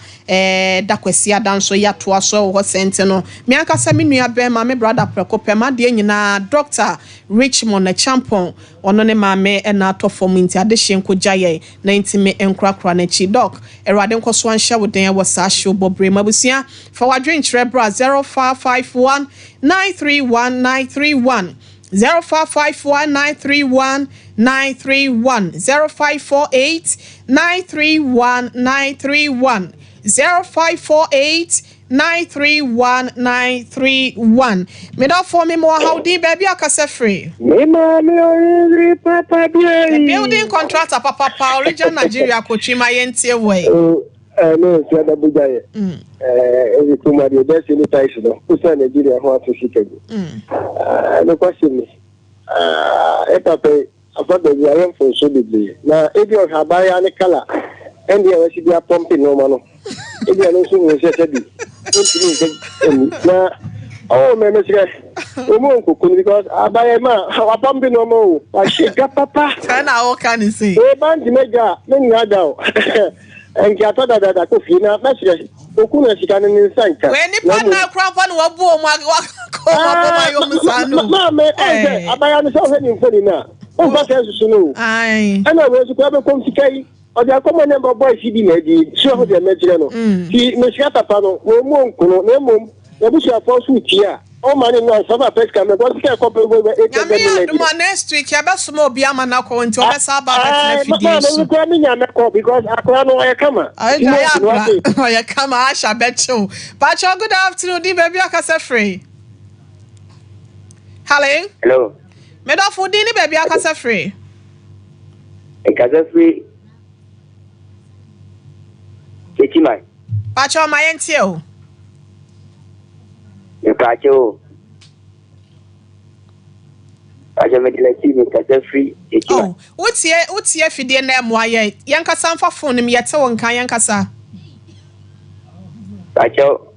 dakwasi adanso ya to aso wo sente no me akasa me nua be ma me brother prekope ma de nyina Dr. Richmond na champion ono ne maame na atofom nti adehye nkoja ye na ntime enkrakra na chi doc erade nkoso anhya woden wo sa hye bobre mabusia fa wadwen kire bra 0551 931 0551 931 0548 931 931 0548 931 me da for me mo how di baby akase free me ma me ori papa bi building contractor papa original Nigeria kochima yentie we no so da bujaye e kuma de best in price no usa Nigeria ho aso shikego no question me papa about the Yaran for so degree. Now, if you have buy any color, and the other should be a pumping no man. If you are also now, oh, my mistress, because I buy a man, a pumping no more. I shake up, papa. Can I can you say? A band mega, many other. And I thought that I could feel now, mistress. Okuna shikana ni sanka. When ni pana krapa no wabu o ma yo musanu. Mama, abaya no so ni mfoni na. O ba se susu no. Ai. Ana we su kwa be kom sikai. O dia komo ne boy si bi na di. So ho de mejire no. Ti me shika papa no, wo mu nkuno, na mom, e bu sha for su tia. O ma ni no so ba pes ka me go sika ko be next week ya be sumo obi ama na ko nti o be sa ba bet na fidi so. Mama, me nya me ko because akwa no ya kama. Ya kama asha betcho. Pacho, good afternoon, di baby akasa free. Hello. Me da fo di ni baby akasa free. Akasa free. Ketima. Pacho ma yentie o. Pacho me deleti me kasa free. Oh, utie fidie na mo aye. Yankasa mfa phone mi yete won kan yankasa. Pacho.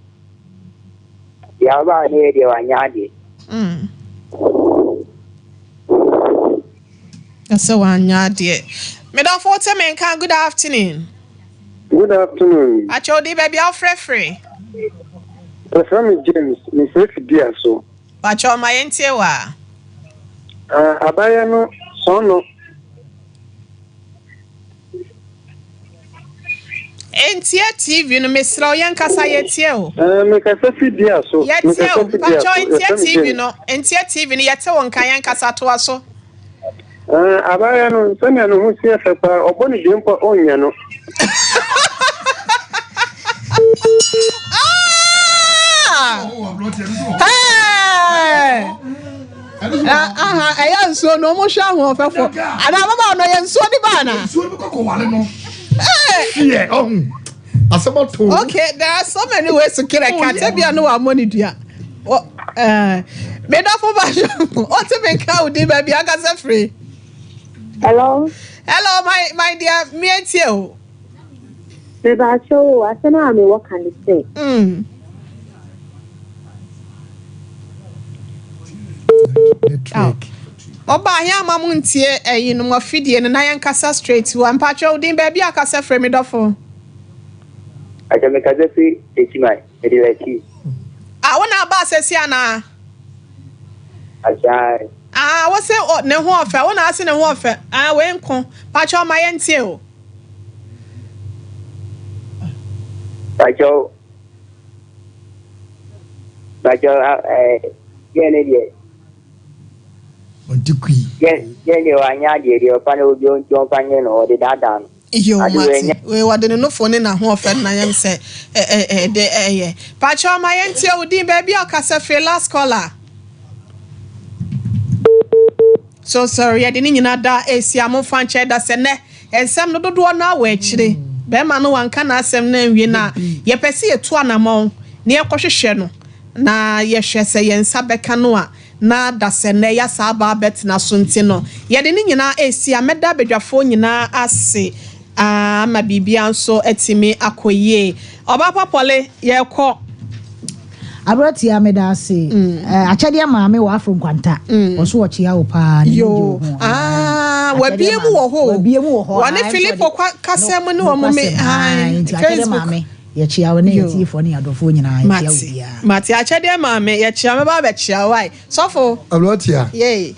Ya ba ne de wanyade. Asa wanyade. Me don for tell me kan good afternoon. Good afternoon. Pacho di baby how free. From James, Miss Dear so. Pacho ma yentie wa. Abaya no sono. Entie TV no mesra yankasa yetie o. Me kasa fidia so. Yetie o. Pacho entie TV no, entie TV no yete won kan yankasa to aso. Abaya no nsema no hu sie fepa oboni dempo onya no. Hey! I so no more show of and I'm about no so di bana. Okay, there are so many ways to kill a cat. Maybe I know our money, dear. Made up for what to make out, dear baby. I got free. Hello, my dear. Me and you. The show, I don't know what can you say. Oba ya mamuntie no mo fidie no na yankasa straight wa mpacho udin baby akasa frame me dofo aja me kaze fi etimai edileki wona ba asesi ana aja wo se ne ho ofa wona ase ne ho ofa we nko pacho ma yentie o pacho yene die Ontikui. Yene wanya die opa na obi onto panye no de dada no. Yo mati we wade no phone na ho ofa na yam se de pacho ma yentie odin baby akasa free last caller. So sorry ya de ni nyina da esia mo fan che da se ne ensem no dodo na wa akire be ma no wanka na asem na nwie na ye pese etu anamon na ye kwohwehwe no na ye hwe se ye nsa beka no a na da se ne ya sa ba bet na so nti no ye de ni nyina esia meda bedwafo nyina ase ma bibia nso etimi akoye oba papole ye kọ Abrati ameda ase achade maame wa afro nkwanta oso wo chia opa yo wabie mu wo ho wane Philippo kasem ne wo me achade maame ye chia wo ne yetifo ne adofo nyina chia obia mati achade maame ye chia me ba be chia wai sofo Abrati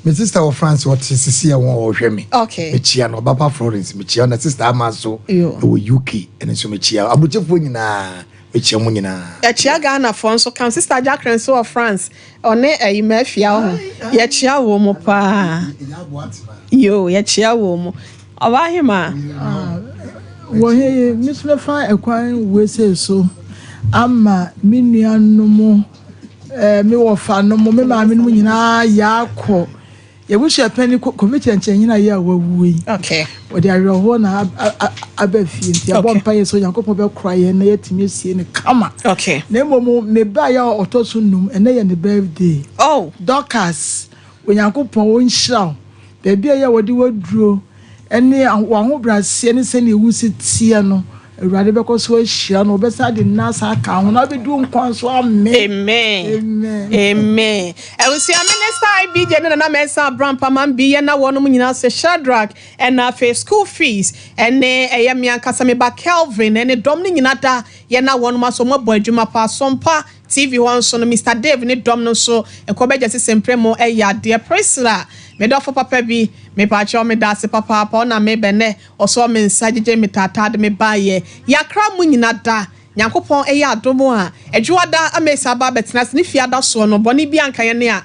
my sister of France what sisi won wo hwe me okay me chia no Papa Florence me chia na sister Amaso wo UK ene so me chia abuchefo nyina echia mu nyina echia Ghana for so kan sister Jacqueline so of France one mafia ho ye chia wo mo pa yo ye chia wo mo obahima wo he misle fa ekwan we say so ama minua no mo me wo fa no mo me ma me no nyina ya akọ ye buhye pani committee nyina ya wawuyi okay o de awo na abafie nti abon pa ye so yankopon be kra ye na yetimi sie ne kama okay na momo me ba ya otoso num ene ye ne birthday oh Dorcas yankopon won hira baby ya wodi waduro ene waho brase ne se ne wusi tie no Awurade beko so ahia no obesa de nasa aka ho na bedu nkwan so amen amen ewusi minister IBJ na mensa brampa man bi ye na wono nyina se Shadrach and na fe school fees ene eyemi ankasa me ba Kelvin ene dom ne nyina da ye na wono maso mo bo adwuma pa Sompa TV one so no Mr Dave ne dom no so enkobeje se sempremo eya de Priscilla me do for papa bi me pa cho me da se papa pa na me bene oso me nsajeje me tata de me baye yakra mu nyina da Nyankopon eya adomo a adwuada amesa ba betena se ne fiada so no boni bi anka ye ne a